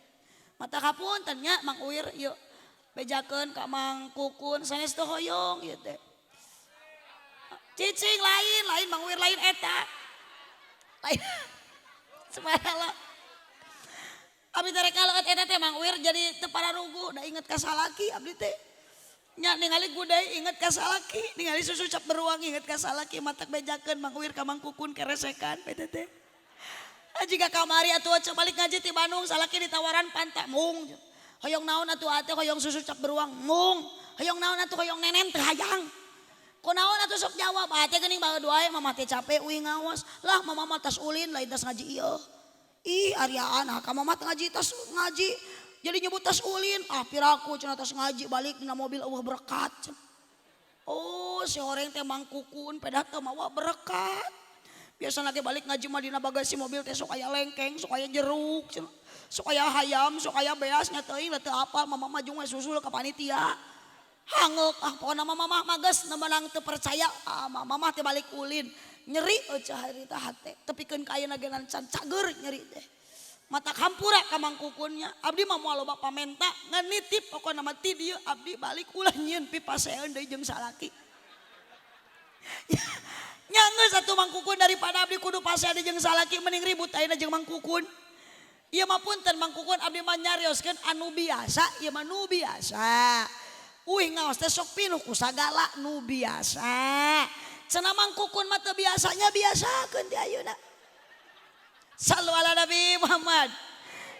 A: Mata kapunten nya Mang Uwir yuk bejakeun ka Mang Kukun sanes teu hoyong ieu teh. Cicing lain Mang Uwir lain eta. Lain. Subhanallah. Abdi teh rek ngaleut eta teh Mang Uwir jadi teu pararugu da inget ka salaki abdi teh. Nya ningali gudai inget ka salaki, ningali susu cap beruang inget ka salaki matak bejakeun Mang Uwir ka Mang Kukun keresekan bete teh. Jika kamari atuh aca balik ngaji ti Bandung salaki ditawaran panta mung. Hoyong naon atuh ate hoyong susu cap beruang mung. Hoyong naon atuh hoyong nenen teu hayang. Kunaon atuh sok jawab ate geuning bae doae mama teh capek uing ngaos. Lah mama mah tas ulin lain tas ngaji ieu. Ih Aryaan ka mama teh ngaji tas ngaji. Jadi nyebut tas ulin ah piraku cenah tas ngaji balik dina mobil eueuh berkat. Oh si horeng teh Mang Kukun pedah teu mawa berkat. Biasa lagi balik ngaji mah dina bagasi mobil teh sok aya lengkeng, sok aya jeruk, sok aya hayam, sok aya beas nya teuing teu apal mama mah jeung we susul ka panitia. Hangeuk ah pokona mama mah mages nemenang teu percaya ah mama mah teh balik ulin. Nyeri eueuh hari teh hate, tepikeun ka ayeuna genan can cager nyeri teh. Mata hampura ka Mang Kukunnya, abdi mah moal loba pamenta ngan nitip pokona mah ti dieu abdi balik ulah nyieun pipaseun deui jeung salaki. Nyanggeus atuh Mang Kukun daripada abdi kudu pasea jeung salaki mending ribut ayeuna jeung Mang Kukun. Ieu mah punten Mang Kukun abdi mah nyarioskeun anu biasa, ieu mah nu biasa. Uih ngaos teh sok pinuh ku sagala nu biasa. Cenah Mang Kukun mah teu biasanya biasakeun ti ayeuna. Sallu ala Nabi Muhammad.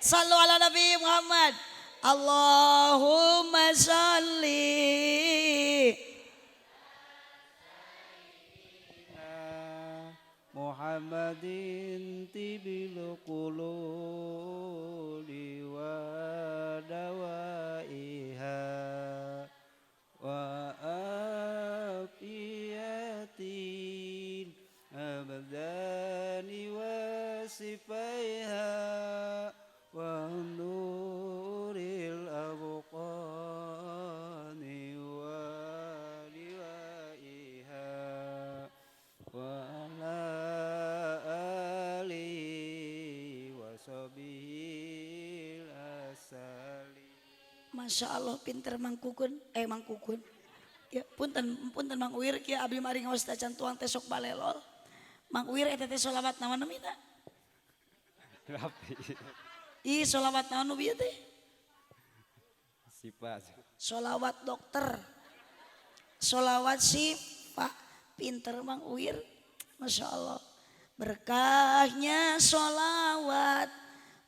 A: Sallu ala Nabi Muhammad. Allahumma shalli
B: Muhammadin tibil qulubi wa dawaiha wa afiyatin abdani wa sifaiha wa nuril abqani wa liwaiha wa
A: Masya Allah pinter Mang Kukun, Mang Kukun. Ya punten Mang Uwir kieu abdi mari ngaos teh can tuang teh sok balelol. Mang Uwir eta teh sholawat naon namina?
B: Rapi.
A: Ih sholawat naon nu bieu teh?
B: Sipa.
A: Sholawat dokter. Sholawat sipa. Pinter Mang Uwir. Masya Allah. Berkahnya sholawat,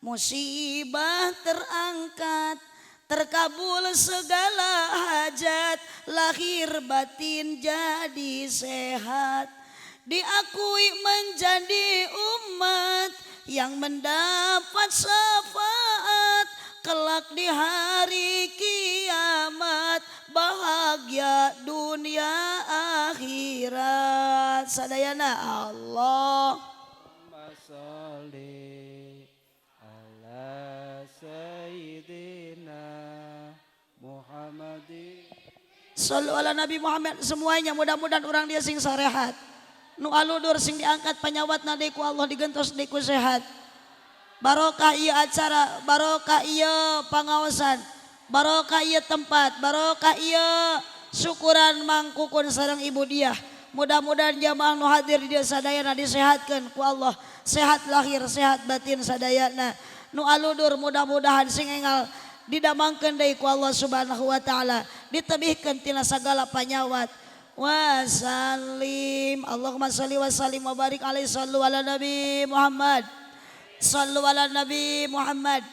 A: musibah terangkat, terkabul segala hajat, lahir batin jadi sehat, diakui menjadi umat yang mendapat syafaat kelak di hari kiamat, bahagia dunia akhirat. Sadayana Allah
B: Sholli ala sayyidina Muhammadin.
A: Sallu ala Nabi Muhammad semuanya mudah-mudahan orang dia sing sarehat. Nu aludur sing diangkat panyawatna deui ku Allah digentos deui ku sehat. Barokah ieu acara, barokah ieu pangaosan, barokah ieu tempat, barokah ieu syukuran Mang Kukun sareng ibu dia. Mudah-mudahan jamaah nu hadir di desa sadayana disehatkeun ku Allah, sehat lahir, sehat batin sadayana. Nu aludur mudah-mudahan sing enggal didamangkeun deui ku Allah Subhanahu wa taala, ditebihkeun tina sagala panyawat. Wasallim Allahumma shalli wa sallim wa barik alaihi sallu ala nabi Muhammad. Sallu ala nabi Muhammad.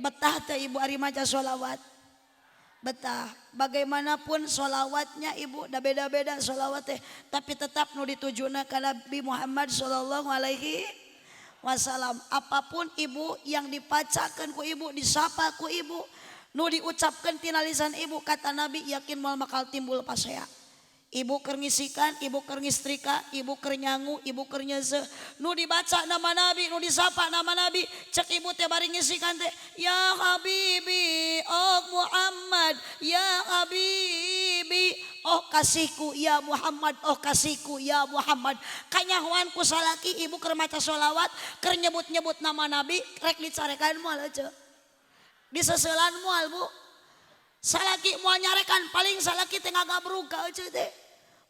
A: Betah teh ibu ari maca sholawat? Betah. Bagaimanapun sholawatnya ibu, da beda-beda sholawat teh, tapi tetap nu ditujuna ka Nabi Muhammad sallallahu alaihi wasallam. Apapun ibu yang dipacakan ku ibu, disapa ku ibu, nu diucapkan tina lisan ibu, kata Nabi yakin moal bakal timbul pasea. Ibu keur ngisikan, ibu keur ngistrika, ibu keur nyangu, ibu keur nyeuseuh. Nu dibaca nama Nabi, nu disapa nama Nabi, cek ibu teh bari ngisikan teh, ya habibi, oh Muhammad, ya habibi, oh kasihku ya Muhammad, oh kasihku ya Muhammad. Kanyahoan ku salaki ibu keur maca sholawat, keur nyebut-nyebut nama Nabi, rek dicarekan moal aja. Diseseulan moal bu. Salaki moal nyarekan paling salaki teh ngagabrug ka euceut teh.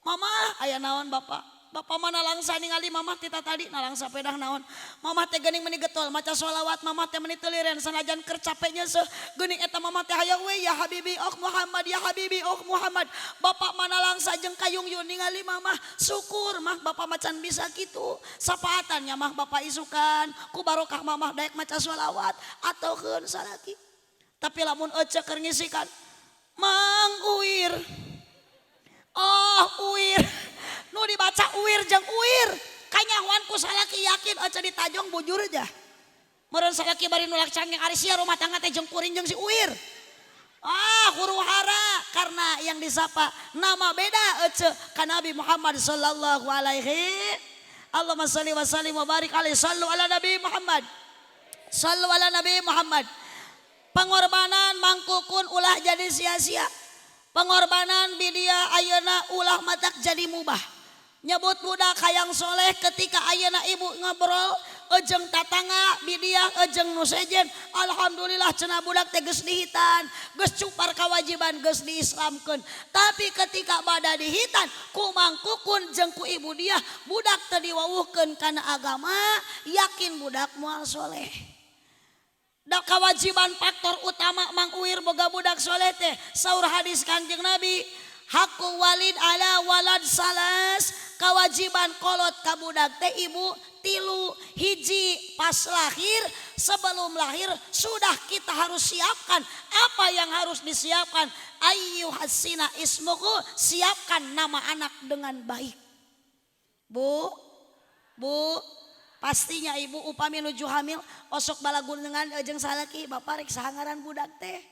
A: Mama aya naon bapak? Bapak mana langsa ningali mamah tita tadi nalangsa pedah naon. Mamah teh geuning meuni getol maca sholawat, mamah teh meuni teuliren sanajan keur capek nyeuseum. Geuning eta mamah teh hayang we ya habibi oh Muhammad, ya habibi oh Muhammad. Bapak mana langsa jeung kayung-yung ningali mamah, syukur mah bapak macan bisa kitu. Sapaatannya mah bapak isukan ku barokah mamah daek maca sholawat atokeun salaki. Tapi lamun ece keur ngisikan Mang Uwir, oh Uwir, nu dibaca Uwir jeung Uwir, kanyahoan ku salaki yakin ece ditajong bujur aja. Meureun salaki bari nulak canggeng ari sia rumah tangga teh jeung kuring jeung si Uwir. Huru hara karena yang disapa nama beda ece ka Nabi Muhammad sallallahu alaihi. Allahumma shalli wa sallim wa barik alaihi sallu ala Nabi Muhammad. Sallu ala Nabi Muhammad. Pengorbanan mangkukun ulah jadi sia-sia. Pengorbanan bidia ayeuna ulah matak jadi mubah. Nyebut budak hayang soleh ketika ayeuna ibu ngobrol ejeng tatangga bidia ejeng nu sejen, alhamdulillah cenah budak teh geus dihitan, geus cupar kewajiban, geus diislamkeun. Tapi ketika bada dihitan ku mangkukun jeung ku ibu dia, budak teh diwawuhkeun kana agama, yakin budak moal soleh. Da kewajiban faktor utama Mang Uwir boga budak soleh teh saur hadis Kangjeng Nabi, hakul walid ala walad salas, kewajiban kolot ka budak teh ibu tilu. Hiji pas lahir, sebelum lahir sudah kita harus siapkan apa yang harus disiapkan. Ayyuhasina ismuku, siapkan nama anak dengan baik. Bu, pastinya ibu upami nuju hamil osok balagun dengan jeung salaki bapak rek sahangaran budak teh.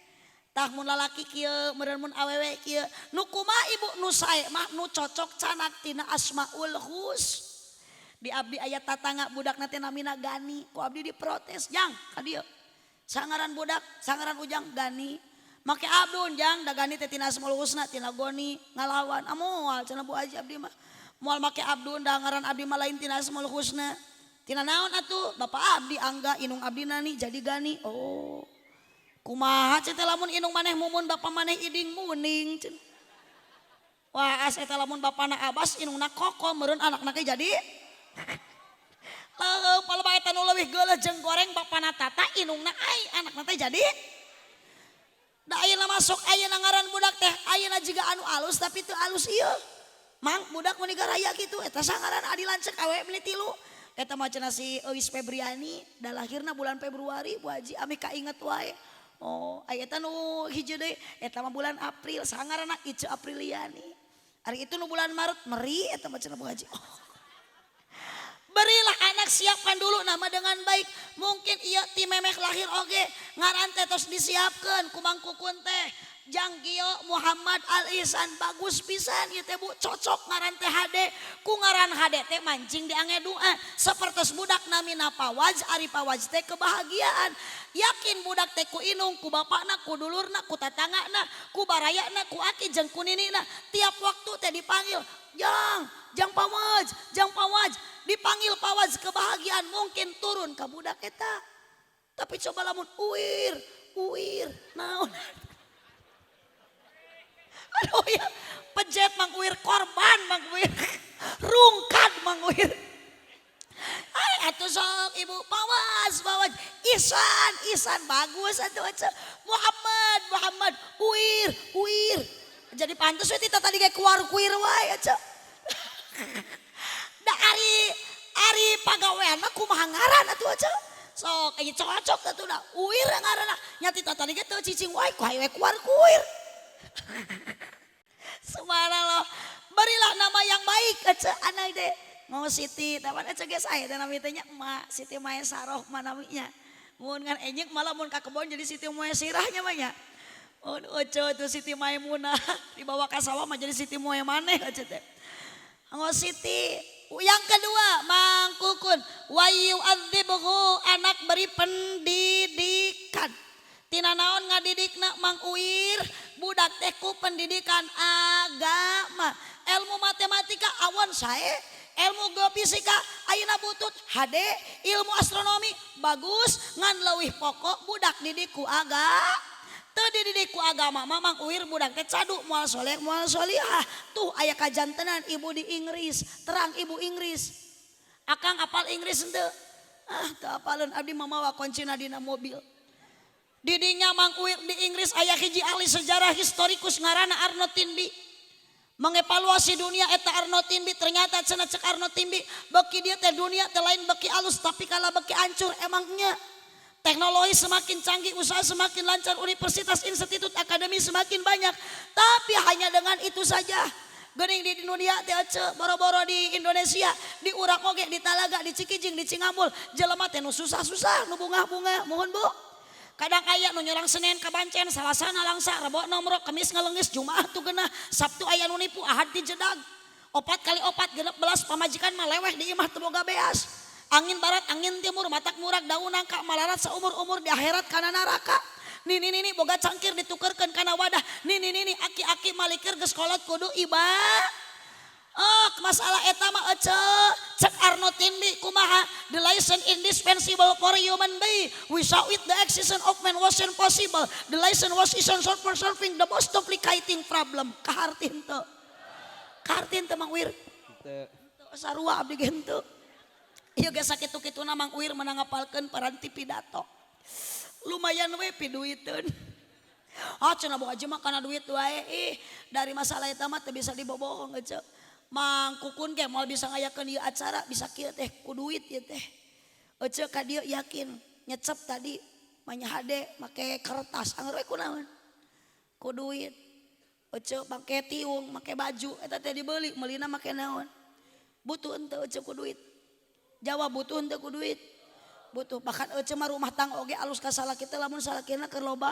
A: Tah mun lalaki kieu meureun mun awewe kieu nu kumaha ibu nu sae mah nu cocok canak tina asmaul hus. Di abdi aya tatangga budakna teh namina Gani, ku abdi diprotes, "Jang, ka dieu. Sahangaran budak, sahangaran ujang Gani. Make Abdun jang da Gani teh tina asmaul husna tina Goni ngalawan." Amoal cenah Bu Haji abdi mah. Moal make Abdun da ngaran abdi mah lain tina asmaul husna. Tina naon atuh bapak abdi angga inung abdi nani jadi Gani. Oh kumaha cenah lamun inung maneh mumun bapak maneh iding muning cenah. Wah as eta lamun bapana Abas inungna Koko meureun anakna ge jadi leueuh paloba eta nu leuwih geuleuh jeung goreng bapana Tata inungna ai anakna teh jadi. Da ayeuna masuk ayeuna ngaran budak teh ayeuna jiga anu alus tapi teu alus ieu. Mang budak meuni garaya kitu eta sangaran adi lanceuk awe meuli 3. Eta mah cenah si Eus Febriani da lahirna bulan Februari Bu Haji ami kainget wae. Oh aya eta nu hiji deui eta mah bulan April sangaranna Ice Apriliani. Ari itu nu bulan Maret Meri eta mah cenah Bu Haji. Oh. Berilah anak siapkan dulu nama dengan baik. Mungkin ieu ti memeh lahir oge ngaran teh tos disiapkeun ku mangkukun teh. Janggio Muhammad Al Ihsan bagus pisan ieu teh Bu cocok ngaran teh Hade. Ku ngaran Hade teh mancing diange doa sapertos budak namina Pawaj ari Pawaj teh kebahagiaan. Yakin budak teh ku inung ku bapakna ku dulurna ku tatanggana ku barayana ku aki jeung ku ninina tiap waktu teh dipanggil Jang Pawaj, Jang Pawaj, dipanggil Pawaj kebahagiaan mungkin turun ka budak eta. Tapi coba lamun Uwir naon. Aduh ya, pejet Mang Uwir, korban Mang Uwir, rungkat Mang Uwir. Ay atuh sok ibu Pawaj, Ihsan bagus atuh Muhammad, uir. Jadi pantas we tita tadi kayak keluar kuir wae aja. Da ari pagaweana kumaha ngaran atuh aja. Sok ieu cocok atuh da uir ngaranna. Nya tita tadi ge teu cicing wae ku hayu keluar kuir. Subhanallah. Berilah nama yang baik aja anak deh. Mau Siti, tapi aja guys saya dan namanya emak Siti Maesaroh manaminya. Mun ngan enyek malah mun ka kebon jadi Siti Maesirahnya banyak. Oh ojo tuh Siti Maimunah dibawa ke sawah mah jadi Siti Moe maneh aja teh. Anggo Siti. Yang kedua Mang Kukun wa yu'adzibhu anak beri pendidikan. Tina naon ngadidikna Mang Uir budak teh ku pendidikan agama. Ilmu matematika awan sae, ilmu geofisika ayeuna butut HD, ilmu astronomi bagus ngan leuwih pokok budak didik ku teu dididik ku agama Mang Uir budak teh cadu moal soleh moal solihah. Tuh aya kajantenan ibu di Inggris, terang ibu Inggris. Akang apal Inggris henteu? Teu apaleun abdi mamawa kuncina dina mobil. Didinya Mang Uir di Inggris aya hiji ahli sejarah historikus ngaranna Arno Tinbi. Mengevaluasi dunia eta Arno Tinbi ternyata cenah cek Arno Tinbi beki dia teh dunia teh lain beki alus tapi kala beki hancur emangnya. Teknologi semakin canggih, usaha semakin lancar, universitas, institut, akademi semakin banyak. Tapi hanya dengan itu saja. Geuning di dunia teh boro-boro di Indonesia, di Urang oge, di Talaga, di Cikijing, di Cingambul, jelema teh nu susah-susah, nu bunga-bunga, mohon Bu. Kadang aya nu nyerang Senin kabancen, Salasana langsa, Rebo nomrok, Kamis ngalengis, Jumaah tu geunah, Sabtu aya nu nipu, Ahad di jedag. 4 kali 4 16 pamajikan mah leweh di imah teu boga beas. Angin barat, angin timur, matak murak, daun nangka, malarat seumur-umur di akhirat kana neraka. Nini boga cangkir ditukerkeun kana wadah. Nini aki-aki malikir geus kolot kudu iba. Masalah eta mah cek Arno Tinbi kumaha the license indispensable for human being without it the existence of man wasn't possible. The license was essential for solving the most complicating problem. Kahartin teu Mang Wir. Sarua abdi gentu. Ieu ge sakitu-kituna Mang Uir menang ngapalkeun paranti pidato. Lumayan we piduiteun. Cenah boga mah kana duit wae. Dari masalah eta mah teu bisa dibobohong aja. Mang Kukun ge moal bisa ngayakeun ieu acara bisa kieu teh ku duit ieu teh. Ece ka dieu yakin nyecep tadi manyahade make kertas anggar we kunaon? Ku duit. Ece make tiung, make baju eta teh dibeuli, meulina make naon? Butuh henteu ece ku duit. Jawab butuh henteu ku duit. Butuh bahkan ece mah rumah tangga oge alus ka salaki teh lamun salakina keur loba.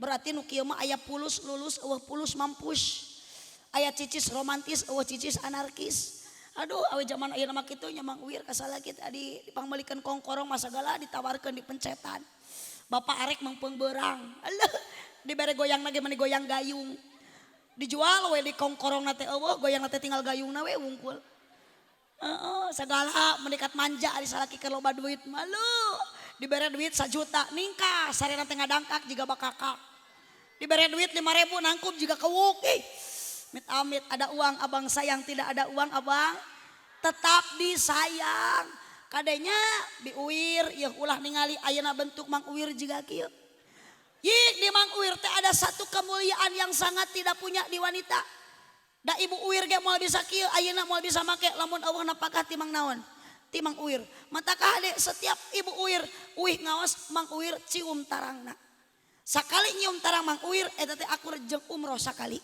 A: Berarti nu kieu mah aya pulus lulus eueuh pulus mampus. Aya cicis romantis eueuh cicis anarkis. Aduh awe zaman ayeuna mah kitu nya Mang Uir ka salaki tadi dipangmelikeun kongkorong mah sagala ditawarkeun dipencetan. Bapak arek mangpeung beurang. Alah dibere goyangna ge meni goyang gayung. Dijual we di kongkorongna teh eueuh goyangna teh tinggal gayungna we wungkul. Segala mendekat manja ari salaki keur loba duit malu dibere duit 1 juta ningka sarena teh ngadangkak jiga bakakak dibere duit 5.000 nangkup jiga kewuk amit ada uang abang sayang tidak ada uang abang tetap disayang kadenya di Uir ieu ulah ningali ayeuna bentuk Mang Uir jiga kieu di Mang Uir teh ada satu kemuliaan yang sangat tidak punya di wanita. Da ibu Uir ge moal bisa kieu ayeuna moal bisa make lamun eueuh napakah timang naon timang Uir mata kahade setiap ibu Uir uih ngaos Mang Uir cium tarangna sakali nyium tarang Mang Uir eta teh akur jeung umroh sakali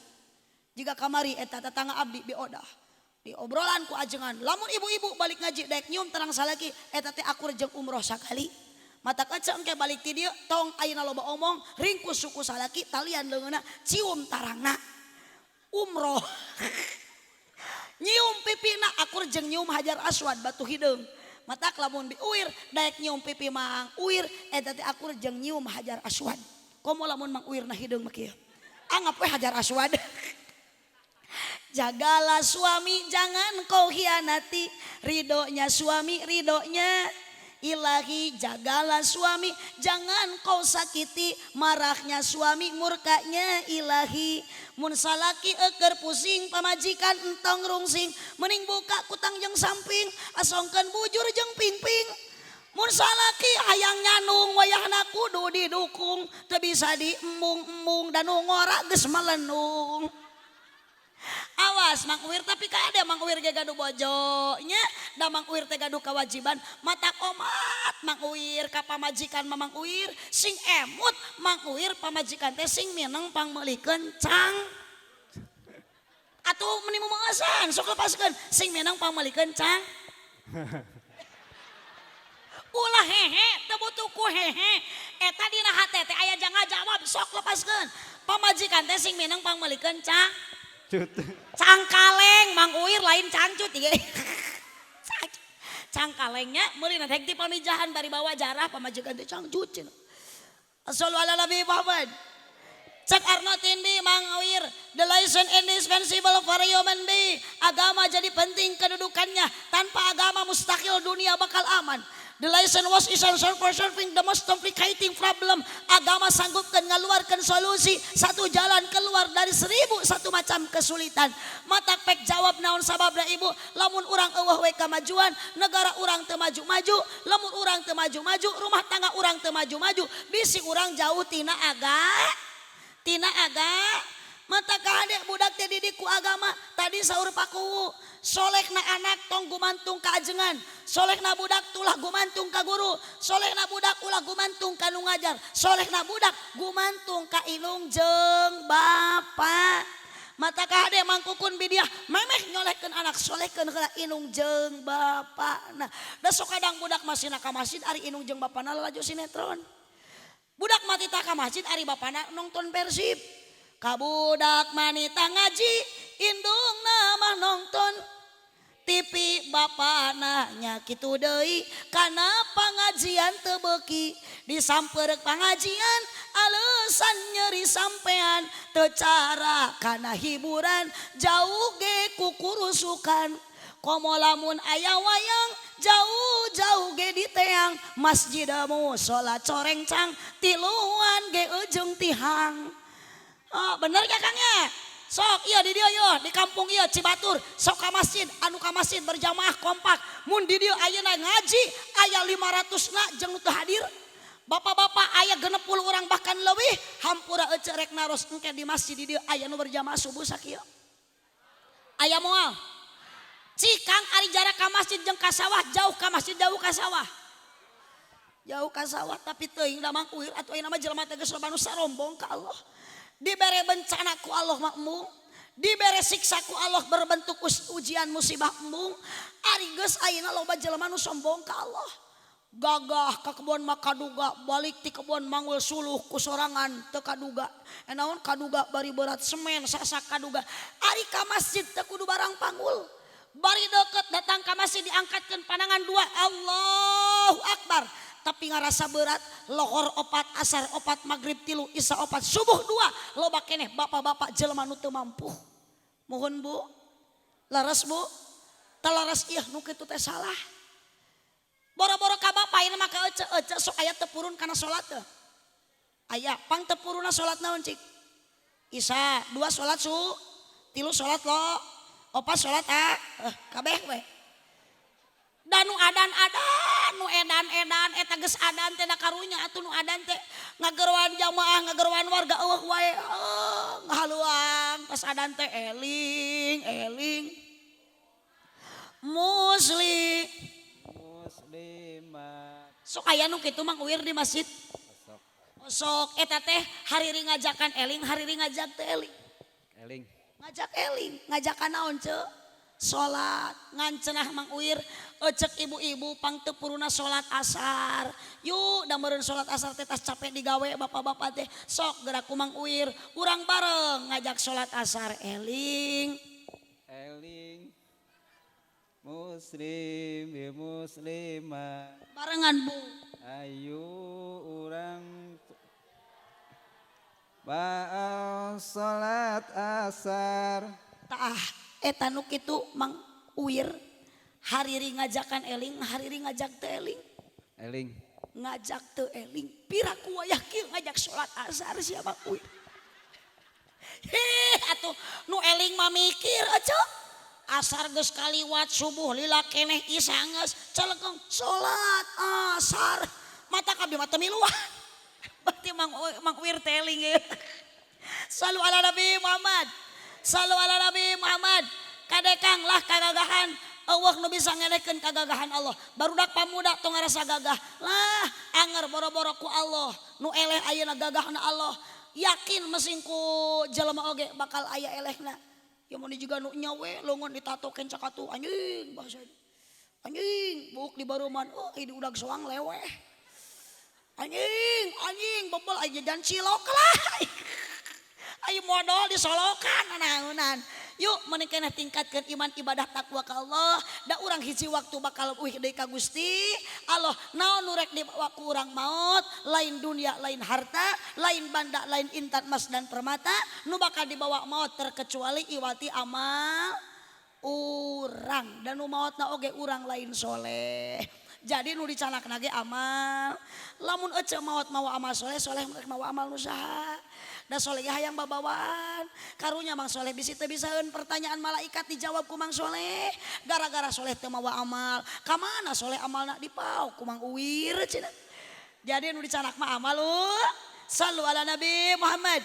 A: jiga kamari eta tetangga abdi biodah di obrolan ku ajengan lamun ibu-ibu balik ngaji daek nyium tarang salaki eta teh akur jeung umroh sakali mata kaca engke balik ti dieu tong ayeuna loba omong ringkus suku salaki talian leungeunna cium tarangna umroh nyium pipina akur jeung nyium Hajar Aswad batu hideung matak lamun di Uir daek nyium pipi Mang Uir eta teh akur jeung nyium Hajar Aswad komo lamun Mang Uir na hideung mah kieu anggap we Hajar Aswad jagalah suami jangan kau hianati ridhonya suami ridhonya Ilahi jagalah suami jangan kau sakiti marahnya suami murkanya Ilahi mun salaki eker pusing pamajikan entong rungsing mending buka kutang jeung samping asongkeun bujur jeung pingping Mun salaki hayang nyanung wayahna kudu didukung, teu bisa diembung-embung dan nu ngora geus melenung. Awas Mang Uwir tapi kade Mang Uwir ge gaduh bojo nya, da Mang Uwir teh gaduh kewajiban mata komat Mang Uwir ka pamajikan Mang Uwir sing emut Mang Uwir pamajikan teh sing mineng pangmeulikeun cang. Atuh meni mumengesan sok lepaskeun sing mineng pangmeulikeun cang. Ulah hehe teu butuh ku hehe eta dina hate teh aya jang ngajawab sok lepaskeun pamajikan teh sing mineng pangmeulikeun cang. Cangkaleng Mang Uwir lain cancut ya. Cangkalengnya meulina rek di pamijahan bari bawa jarah pamajikan teh cangcut cenah. Sallallahu ala Nabi Muhammad. Cek Arno Tindi Mang Uwir, the license indispensable for human being. Agama jadi penting kedudukannya. Tanpa agama mustahil dunia bakal aman. The license was essential for solving the most complicating problem. Agama sanggupkan ngaluarkan solusi satu jalan keluar dari 1001 macam kesulitan. Mata pek jawab naon sababna ibu. Lamun urang eueuh we kamajuan, negara urang teu maju-maju. Lamun urang teu maju-maju, rumah tangga urang teu maju-maju. Bisi urang jauh tina aga. Mata kahade budak teh didik ku agama. Tadi saur paku. Solehna anak tong gumantung ka ajengan. Solehna budak tulah gumantung ka guru. Solehna budak ulah gumantung ka nu ngajar. Solehna budak gumantung ka ilung jeung bapa. Mata kahade mangkukun bidiah memeh nyolehkeun anak solehkeun heula inung jeung bapa. Nah, da sok kadang budak masih ka masjid ari inung jeung bapana laju sinetron. Budak mati tak ka masjid ari bapana nonton Persib. Kabudak manita ngaji indungna mah nonton TV bapana nya kitu deui kana pangajian teu beuki disampeureuh pangajian alesan nyeri sampean teu cara kana hiburan jauh ge ku kurusukan komo lamun aya wayang jauh-jauh ge di teang masjidamu salat coreng cang tiluan ge ujung tihang. Oh, bener ya Kang ya? Sok iya di dia yo di kampung iya Cibatur sok ka masjid anu ka masjid berjamaah kompak mun di dia ayeuna ngaji aya 500 na jeung nu teu hadir. Bapak-bapak aya 60 orang bahkan leuwih hampura ece rek naros engke di masjid di dia aya nu berjamaah subuh sakieu. Aya moal. Cikang ari jarak ka masjid jeung ka sawah jauh ka masjid jauh ka sawah. Jauh ka sawah tapi teuing da Mang Uwir atuh ayeuna mah jelema teh geus loba nu sarombong ka Allah. Dibere bencana ku Allah makmung, dibere siksa ku Allah berbentuk ujian musibah embung. Ari geus ayeuna loba jelema nu sombong ka Allah. Gagah ka kebon mah kaduga, balik ti kebon mangul suluh ku sorangan teu kaduga. Naon kaduga bari berat semen sasak kaduga. Ari ka masjid teu kudu barang pangul. Bari deukeut datang ka masjid diangkatkeun panangan dua Allahu Akbar. Tapi ngarasa berat lohor 4 asar 4 maghrib 3 isya 4 subuh 2 loba keneh bapak-bapak jelema nu teu mampu. Mohon Bu. Laras Bu. Talaras ieu nu kitu teh salah. Boro-boro ka bapak ieu mah ka ece sok aya teu purun kana salat teh. Aya pang teu purunna salat naon cik? Isya 2 salat 3 salat lo 4 salat kabeh we. Dan nu adan-adan, nu edan-edan, eta geus adan teh da karunya atuh nu adan teh ngagerowan jamaah, ngagerowan warga eueuh wae. Ngahaluan pas adan teh eling. Muslimat. Sok aya nu kitu Mang Uwir di masjid. Sok eta teh hariri ngajakan eling, hariri ngajak teh eling.
B: Eling.
A: Ngajak eling, ngajakan naon ceu? Salat ngan cenah Mang Uwir ecek ibu-ibu pang teu puruna salat asar. Yuk da meureun salat asar teh tas capek digawe bapak-bapak teh sok gerak ku Mang Uwir urang bareng ngajak salat asar eling
B: muslim ya muslimah
A: barengan Bu.
B: Ayo urang baal salat asar
A: Tah eta nu kitu Mang Uwir hariri ngajakan eling, hariri ngajak teu eling. Ngajak teu eling. Pira ku wayah kieu ngajak salat asar sia Mang Uwir. Atuh nu eling mah mikir aja. asar geus kaliwat subuh lila keneh isya geus celegeng salat asar mata kabeh mata miluan berarti Mang Uwir teling ya. Salu ala Nabi Muhammad. Salu ala Nabi Muhammad. Kadekang lah kagagahan Allah nu bisa ngedekeun kagagahan Allah. Barudak pamuda tong ngarasa gagah. Lah anger boro-boro ku Allah. Nu eleh ayeuna gagahna Allah. Yakin mesin ku jelema oge bakal aya elehna. Ya mun juga nu nyawe longon ditatokeun cakatu anjing bahasa. Anjing buuk di baruman oh ieu udag soang leweh. Anjing bebel aja dan cilok lah. Ayo modal disolokan naonan. Yuk menikah tingkatkan iman ibadah takwa ke Allah. Da urang hiji waktu bakal deui ka Gusti Allah. Naon nu rek dibawa ku urang maut, lain dunia, lain harta, lain banda, lain intan emas dan permata, nu bakal dibawa maut terkecuali iwati amal urang dan nu mautna oge urang lain soleh. Jadi nu dicanakna ge amal. Lamun ece maot mawa amal soleh, soleh mawa amal nusaha. Da soleh ge hayang babawaan. Karunya Mang Soleh bisi teu bisaeun pertanyaan malaikat dijawab ku Mang Soleh. Gara-gara soleh teu mawa amal. Ka mana soleh amalna dipau ku Mang Uwir cenah. Jadi nu dicanak mah amal lu. Sallu ala Nabi Muhammad.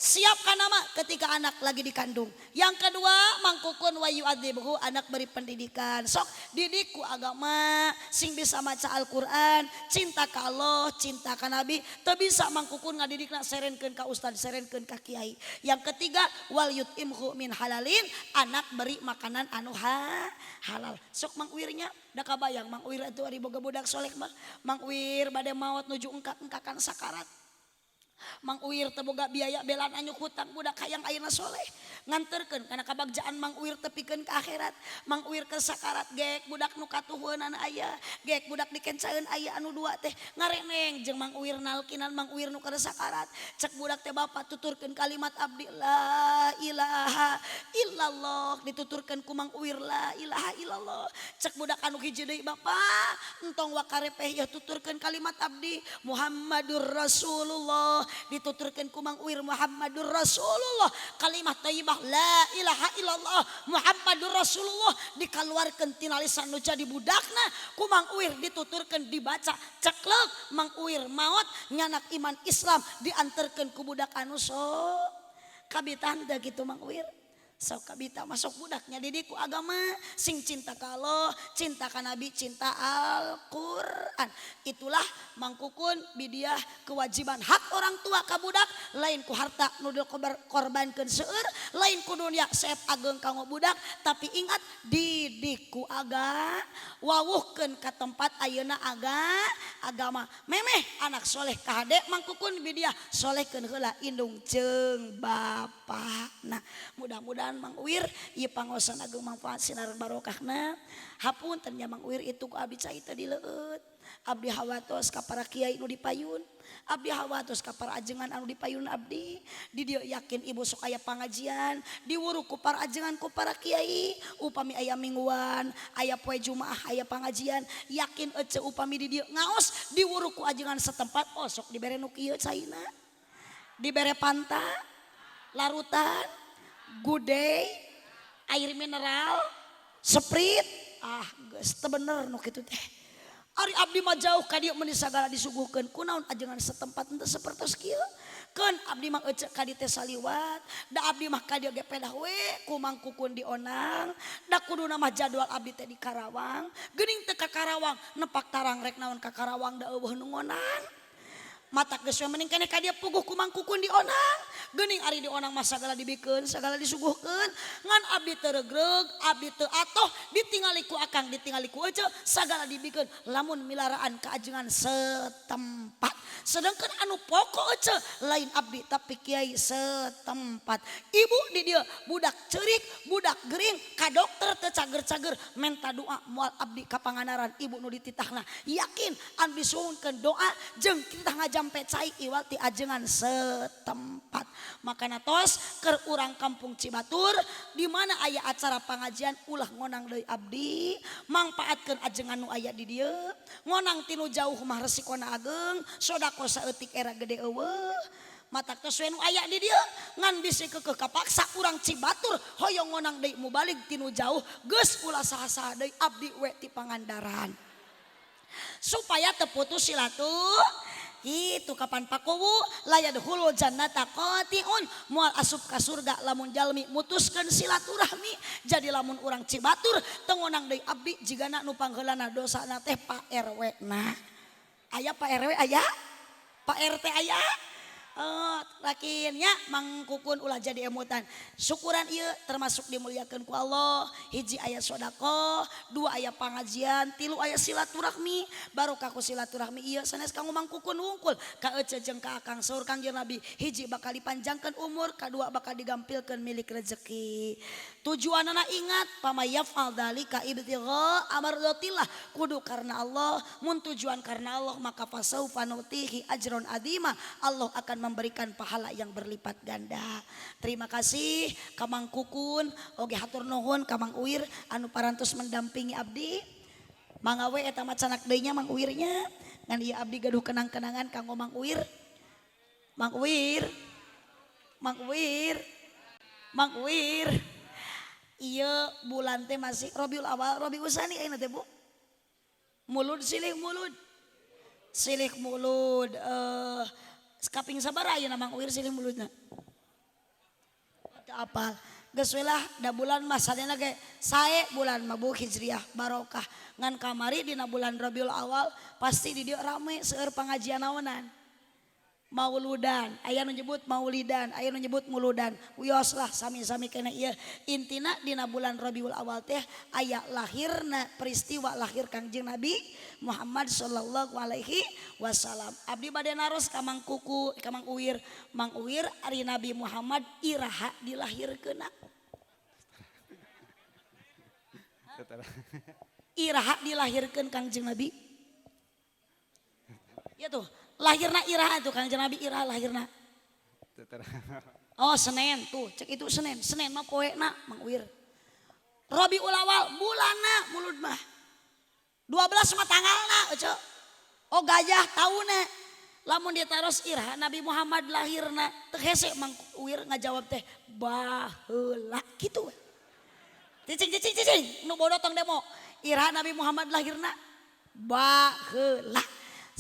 A: Siapkan nama ketika anak lagi dikandung. Yang kedua mangkukun wa yu'adzibhu anak beri pendidikan. Sok didikku agama sing bisa maca Al-Qur'an, cinta ka Allah, cinta ka Nabi, teu bisa mangkukun ngadidikna serenkeun ka ustad, serenkeun ka kiai. Yang ketiga wal yut'imhu min halalin anak beri makanan anu halal. Sok Mang Uwirnya da kabayang Mang Uwir atuh ari boga budak soleh mah. Mang Uwir bade maot nuju engkak-engkakan sakarat. Mang Uwir teu boga biaya belaan anyuk hutang budak hayang ayeuna soleh nganterkeun kana kabagjaan Mang Uwir tepikeun ka akhirat. Mang Uwir ke sakarat gek budak nu katuheunan aya gek budak dikencaeun aya anu dua teh ngareneng jeung Mang Uwir nalkinan Mang Uwir nu keur sakarat cek budak teh bapa tuturkeun kalimat abdi la ilaha illallah dituturkeun ku Mang Uwir la ilaha illallah cek budak anu hiji deui bapa entong wakarepeh ya tuturkeun kalimat abdi Muhammadur Rasulullah dituturkeun ku Mang Uwir Muhammadur Rasulullah kalimat thayyibah la ilaha illallah Muhammadur Rasulullah dikaluarkeun tina lisan nu jadi budakna ku Mang Uwir dituturkeun dibaca ceklek Mang Uwir maot nyanak iman Islam dianterkeun ku budak anu sok kabitan teh kitu Mang Uwir. Sok kabita masuk budaknya didiku agama sing cinta ka Allah, cinta ka Nabi, cinta Al-Qur'an. Itulah mangkukun bidiah kewajiban hak orang tua ka budak lain ku harta nu dikorbankeun seueur, lain ku dunia seep ageung kanggo budak, tapi ingat didiku wawuhkeun ka tempat ayeuna agama. Memeh anak soleh ka hade mangkukun bidiah solehkeun heula indung jeung bapana. Mudah-mudahan Mang Uwir ieu pangosan agung manfaat sinar barokahna. Hapunten nya Mang Uwir itu ku abdi cai teh dileueut. Abdi hawatos ka para kiai nu dipayun. Abdi hawatos ka para ajengan anu dipayun abdi. Di dieu yakin ibu sok aya pangajian, diwuruk ku para ajengan ku para kiai. Upami aya mingguan, aya poe Jumaah, aya pangajian, yakin ece upami di dieu ngaos diwuruk ku ajengan setempat, oh sok dibere nu kieu caina. Dibere panta, larutan, gudeg, air mineral, Sprite, geus teu bener nu kitu teh. Ari abdi mah jauh ka dieu meuni sagala disuguhkeun kunaon ajengan setempat henteu sapertos kieu. Keun abdi mah ecek ka dieu teh saliwat, da abdi mah ka dieu ge pedah we ku mangkukun di Onang, da kuduna mah jadwal abdi teh di Karawang. Geuning teu ka Karawang, nepak tarang rek naon ka Karawang da eueuh nu ngonang. Mata geus we mending keneh ka dieu puguh ku mangkukun di Onang. Geuning ari di Onang mah sagala dibikeun, sagala disuguhkeun. Ngan abdi teu regreg, abdi teu atoh, ditingali ku akang, ditingali ku ece, sagala dibikeun lamun milaraan kaajengan setempat. Sedangkan anu pokok ece lain abdi tapi kiai setempat. Ibu di dieu budak ceurik, budak gering, ka dokter teu cager-cager menta doa moal abdi ka panganaran ibu nu dititahna. Yakin an disuhunkeun doa jeung kita ngajampe cai iwal ti ajengan setempat. Makana tos keur urang kampung Cibatur di mana aya acara pangajian ulah ngonang deui abdi mangpaatkeun ajengan nu aya di dieu ngonang tinu jauh mah resikona ageung sodako saeutik era gede eueuh matak teh nu aya di dieu ngan bisi keukeuh kapaksa urang Cibatur hoyong ngonang deui mubalig tinu jauh geus ulah saha-saha deui abdi we ti Pangandaran supaya terputus itu kapan pakuwu layadkhulul jannata qatiun moal asup ka surga lamun jalmi mutuskeun silaturahmi jadi lamun urang Cibatur teu ngonang deui abdi jigana nu pangheulana dosana teh Pak RW na aya Pak RW aya Pak RT aya lakinnya Mang Kukun ulah jadi emutan syukuran ieu termasuk dimuliakeun ku Allah hiji aya sodaqoh dua aya pangajian tilu aya silaturahmi barokah ku silaturahmi ieu sanes kanggo Mang Kukun wungkul ka ece jeung ka akang saur Kangjeng Nabi hiji bakal dipanjangkeun umur kadua bakal digampilkeun milik rezeki tujuanana ingat pamayafal dzalika ibtigha amardatillah kudu karena Allah mun tujuan karena Allah maka fasaufa nutihi ajron adima Allah akan memberikan pahala yang berlipat ganda. Terima kasih ka Mang Kukun oge hatur nuhun ka Mang Uwir anu parantos mendampingi abdi. Mangga we eta macanak deui nya Mang Uwirnya ngan ieu abdi gaduh kenang-kenangan kanggo Mang Uwir. Mang Uwir. Mang Uwir. Mang Uwir. Ieu bulan teh masih Rabiul Awal, Rabiul Tsani ayeuna teh Bu. Mulud silih mulud. Silih mulud kaping sabaraha ayeuna Mang Uwir silih muludna? Teu apal. Geus we lah da bulan mah sadena ge sae bulan mabuk hijriah barokah. Ngan kamari dina bulan Rabiul Awal pasti di dieu rame seueur pangajian naonan. Mauludan, aya nu nyebut maulidan, aya nu nyebut muludan. Wios lah sami-sami kena ieu. Intina dina bulan Rabiul Awal teh aya lahirna peristiwa lahir Kangjeng Nabi Muhammad sallallahu alaihi wasallam. Abdi bade naros ka Mang Kuku, ka Mang Uwir. Mang Uwir ari Nabi Muhammad iraha dilahirkeunna. Iraha dilahirkeun Kangjeng Nabi. Ya tuh. Lahirna iraha tuh Kangjeng Nabi iraha lahirna. Oh Senin tuh cek itu Senin. Senin mah poena Mang Uwir. Rabiul Awal bulanna mulud mah. 12 mah tanggalna ece. Oh gajah tauna. Lamun ditaros iraha Nabi Muhammad lahirna teu hese Mang Uwir ngajawab teh baheula kitu. Cicing nu bodoh tong demo. Iraha Nabi Muhammad lahirna baheula.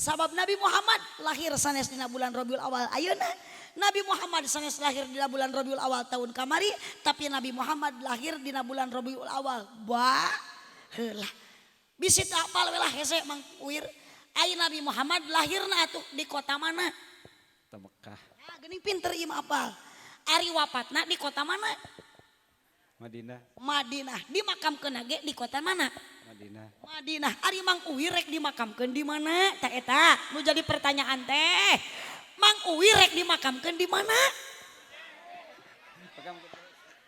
A: Sabab Nabi Muhammad lahir sanes dina bulan Rabiul Awal ayeuna. Nabi Muhammad sanes lahir dina bulan Rabiul Awal tahun kamari, tapi Nabi Muhammad lahir dina bulan Rabiul Awal baheula. Bisi teu apal we lah hese Mang Uwir. Ai Nabi Muhammad lahirna atuh di kota mana?
B: Kota Mekah.
A: Ah geuning pinter ieu mah apal. Ari wafatna di kota mana?
B: Madinah.
A: Madinah. Dimakamkeun ge di kota mana?
B: Madinah.
A: Madinah. Ari Mang Uwir rek dimakamkeun di mana? Tah eta nu jadi pertanyaan teh. Mang Uwir rek dimakamkeun di mana?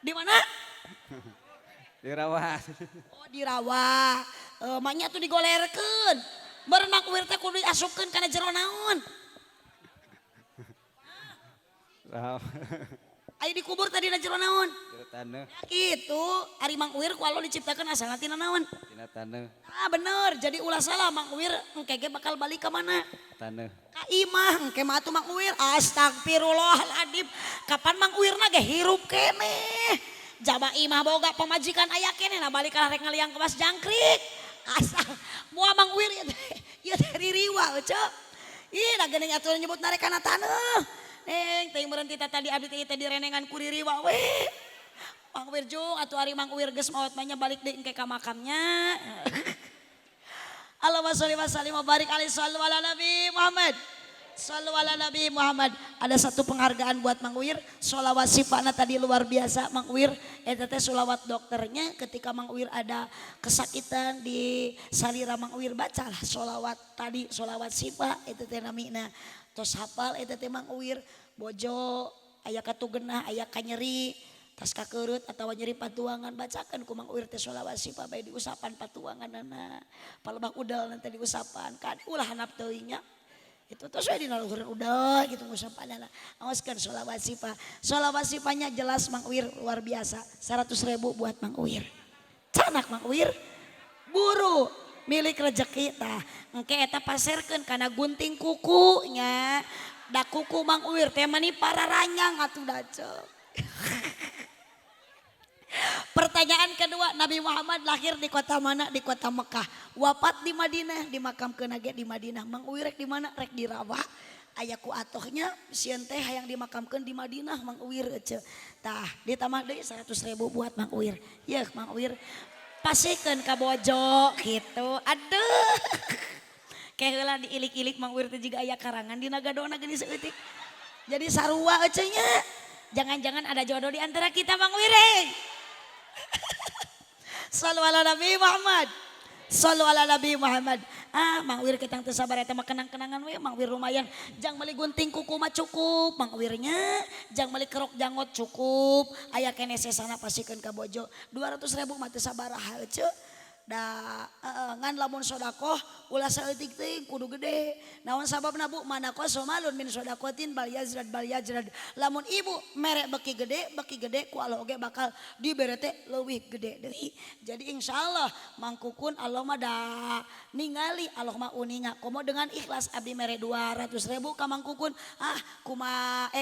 A: Di mana?
B: Di Rawa.
A: Oh di Rawa. Maknya tuh digolerkeun. Beureun Mang Uwir teh kudu diasupkeun kana jero naon?
B: Rawa.
A: Aya dikubur tadi na jero naon?
B: Di taneuh.
A: Kitu, ari Mang Uwir ku Allah diciptakeun asalna tina naon?
B: Tina taneuh.
A: Ah bener, jadi ulah salah Mang Uwir engke ge bakal balik ka mana?
B: Taneuh.
A: Ka imah, engke mah atuh Mang Uwir. Astagfirullahaladzim. Kapan Mang Uwirna ge hirup keneh. Jaba imah boga pamajikan aya keneh na balik ka rek ngaliang kemas jangkrik. Asal moal Mang Uwir ieu teh ririwa ceu. Ih da geuning atuh nyebut narek kana taneuh. Neng, teuing meureun ti tadi abdi teh direnengan ku ririwa we. Mang Uwir jung atuh ari Mang Uwir geus maot mah nya balik deui engke ka makamnya. Allahumma sholli wa sallim wa barik alaihi sallu ala Nabi Muhammad. Sallu ala Nabi Muhammad. Ada satu penghargaan buat Mang Uwir. Sholawat sifatna tadi luar biasa Mang Uwir. Eta teh sholawat dokternya ketika Mang Uwir ada kesakitan di salira Mang Uwir bacalah sholawat tadi sholawat sifat eta teh namina. Tos hafal eta teh Mang Uwir bojo aya katugenah aya kanyeri tas kakeurut atawa nyeri patuangan bacakan ku Mang Uwir teh sholawat sifat bae diusapan patuanganna palebah udal nanti diusapan kan ulah hanap teuing nya itu terus we dina luhur udah gitu ngusapanana awaskeun sholawat sifanya jelas Mang Uwir luar biasa 100.000 buat Mang Uwir canak Mang Uwir buru milik rezeki tah engke eta paserkeun kana gunting kukunya Da kuku Mang Uwir teh mani para ranyang atuh dacek. Pertanyaan kedua, Nabi Muhammad lahir di kota mana? Di kota Mekah. Wafat di Madinah, dimakamkeun ge di Madinah. Mang Uwir rek di mana? Rek di Rawah. Aya ku atohnya sieun teh hayang dimakamkeun di Madinah Mang Uwir ece. Tah, ditambah deui 100.000 buat Mang Uwir. Yeuh Mang Uwir. Pasikeun ka bojo gitu. Aduh. Kayak heula diilik-ilik Mang Uwir teh jiga aya karangan dina gadona geuning saeutik. Jadi sarua ece nya. Jangan-jangan ada jodoh di antara kita Mang Uwir. Sallu ala Nabi Muhammad. Sallu ala Nabi Muhammad. Mang Uwir kita teu sabar eta mah kenang-kenangan we Mang Uwir lumayan. Jang meuli gunting kuku mah cukup Mang Uwirnya. Jang meuli kerok janggot cukup. Aya keneh sesana pasikeun ka bojo. 200.000 mah teu sabaraha euceuk. Da ngan lamun sodakoh ulah saeutik teuing kudu gede. Naon sababna Bu? Manako somalun min sodakotin bal yajrad. Lamun ibu mere beki gede ku Allah oge bakal dibere teh leuwih gede deui. Jadi insyaallah Mang Kukun Allah mah da ningali Allah mah uninga. Komo dengan ikhlas abdi mere 200.000 ka Mang Kukun.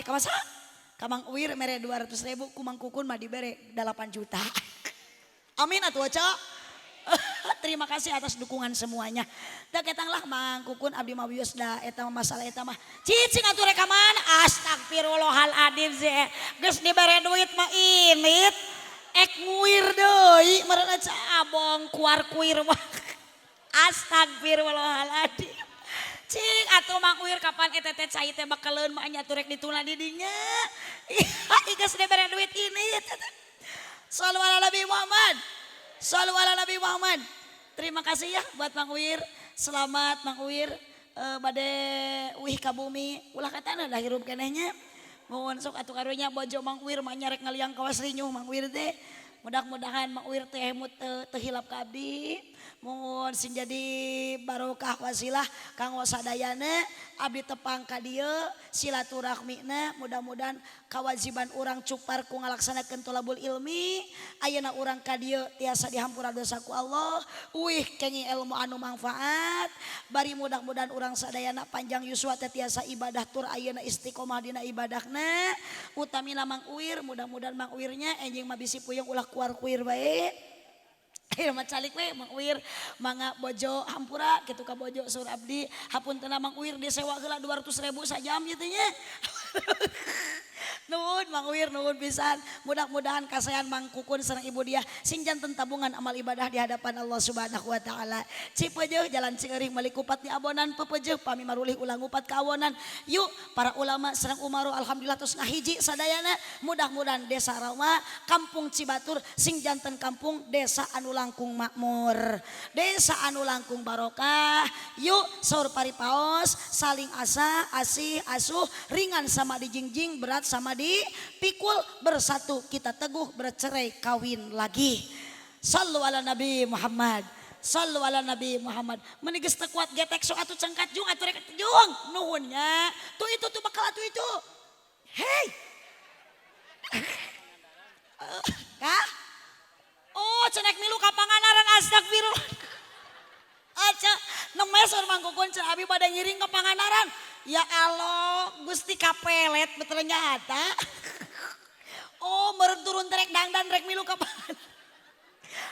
A: Kamasa? Ka Mang Uwir mere 200.000 ku Mang Kukun mah dibere 8 juta. Amin atuh Cok. Terima kasih atas dukungan semuanya. Da ketanglah Mang Kukun abdi mah wios da eta masalah eta mah. Cicing atuh rek ka mana? Astagfirullahaladzim ze. Geus dibere duit mah init. Ek nguir deui meureun cabong kuar kuir mah. Astagfirullahaladzim. Cing atuh Mang Uwir kapan eta teh cai teh bakaleun mah nya atuh rek dituna di dinya. Geus dibere duit init. Shallu ala Nabi Muhammad. Shallu ala Nabi Muhammad. Terima kasih ya buat Mang Uwir. Selamat Mang Uwir bade wih ka bumi. Ulah katana dah hirup kenehnya. Mohon sok atuh karunya bojo Mang Uwir mah nyarek ngaliang kawas rinyuh Mang Uwir teh. Mudah-mudahan Mang Uwir teh hemut teu hilap ka abdi. Mohon sing jadi barokah wasilah kanggo sadayana abdi tepang ka dieu silaturahmina mudah-mudahan kawajiban urang cupar ku ngalaksanakeun thalabul ilmi ayeuna urang ka dieu tiasa dihampura dosa ku Allah uih kengi ilmu anu manfaat bari mudah-mudahan urang sadayana panjang yuswa teh tiasa ibadah tur ayeuna istiqomah dina ibadahna utamina Mang Uwir mudah-mudahan Mang Uwirnya enjing mah bisi puyeng ulah kuar kuir bae. Ayo mah calik we Mang Uwir mangga bojo hampura kitu ka bojo saur abdi hapuntenna Mang Uwir disewa heula 200.000 sajam kitu nya. Nuhun Mang Uwir nuhun pisan. Mudah-mudahan kasayan Mang Kukun sareng ibu dia sing janten tabungan amal ibadah di hadapan Allah Subhanahu wa taala. Cipeujeuk jalan Cingeuring meuli kupat di abonan pepeujeuk pami marulih ulang upat ka awonan. Yuk para ulama sareng umaro alhamdulillah tos ngahiji sadayana. Mudah-mudahan desa Rauma kampung Cibatur sing janten kampung desa anu langkung makmur. Desa anu langkung barokah. Yuk saur paripaos saling asa asih asuh ringan sama dijingjing berat sama dipikul bersatu kita teguh bercerai kawin lagi. Sallu ala Nabi Muhammad. Sallu ala Nabi Muhammad. Meuni geus teu kuat getek sok atuh cengkat jung atuh rek jung nuhunnya. Tuh itu tuh bakal atuh itu. Hei. Kah? Oh cenek milu ka Pangandaran astagfirullah. Aca nemesor Mang Kukun cenah abi bade ngiring ka Pangandaran. Ya Allah, Gusti kapelet ternyata. Oh, meureun turun rek dangdan rek milu ka Pangandaran.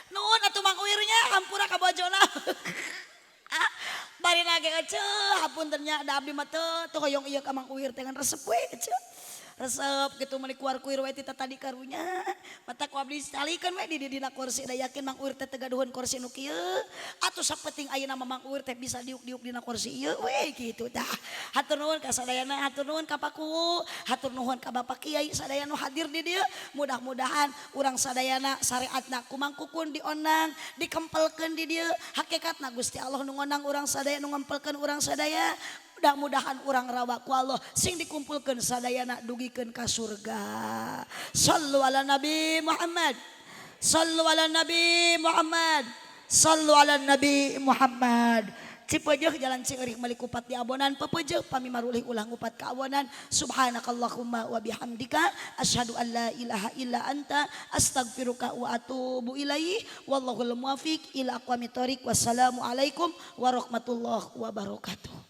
A: Nuhun atuh Mang Uwirnya hampura ka bojona. Bari nage eceu, hapunten nya da abdi mah teu hoyong ieu ka Mang Uwir teh ngan resep we eceu. Resep gitu meuli kuar kuir we ti tadi karunya. Mata ku abdi salikeun we di dina kursi da yakin Mang Uwir teh teu gaduheun kursi nu kieu. Atuh sapenting ayeuna mah Mang Uwir teh bisa diuk-diuk dina kursi ieu we kitu tah. Hatur nuhun ka sadayana, hatur nuhun ka Paku, hatur nuhun ka Bapak Kiai sadaya nu hadir di dieu. Mudah-mudahan urang sadayana syariatna ku Mang Kukun diondang, dikempelkeun di dieu. Hakikatna Gusti Allah nu ngonang urang sadaya nu ngempelkeun urang sadaya. Mudah-mudahan urang rawa ku Allah sing dikumpulkeun sadayana dugikeun ka surga. Sallu ala Nabi Muhammad. Sallu ala Nabi Muhammad. Sallu ala Nabi Muhammad. Cipeujeuk jalan Cingeuring meuli kupat di abonan pepeujeuk pami marulih ulang upat ka awonan. Subhanakallahumma wa bihamdika asyhadu an la ilaha illa anta astaghfiruka wa atubu ilaihi wallahul muwaffiq ila aqwamit thoriq. Wassalamu alaikum warahmatullahi wabarakatuh.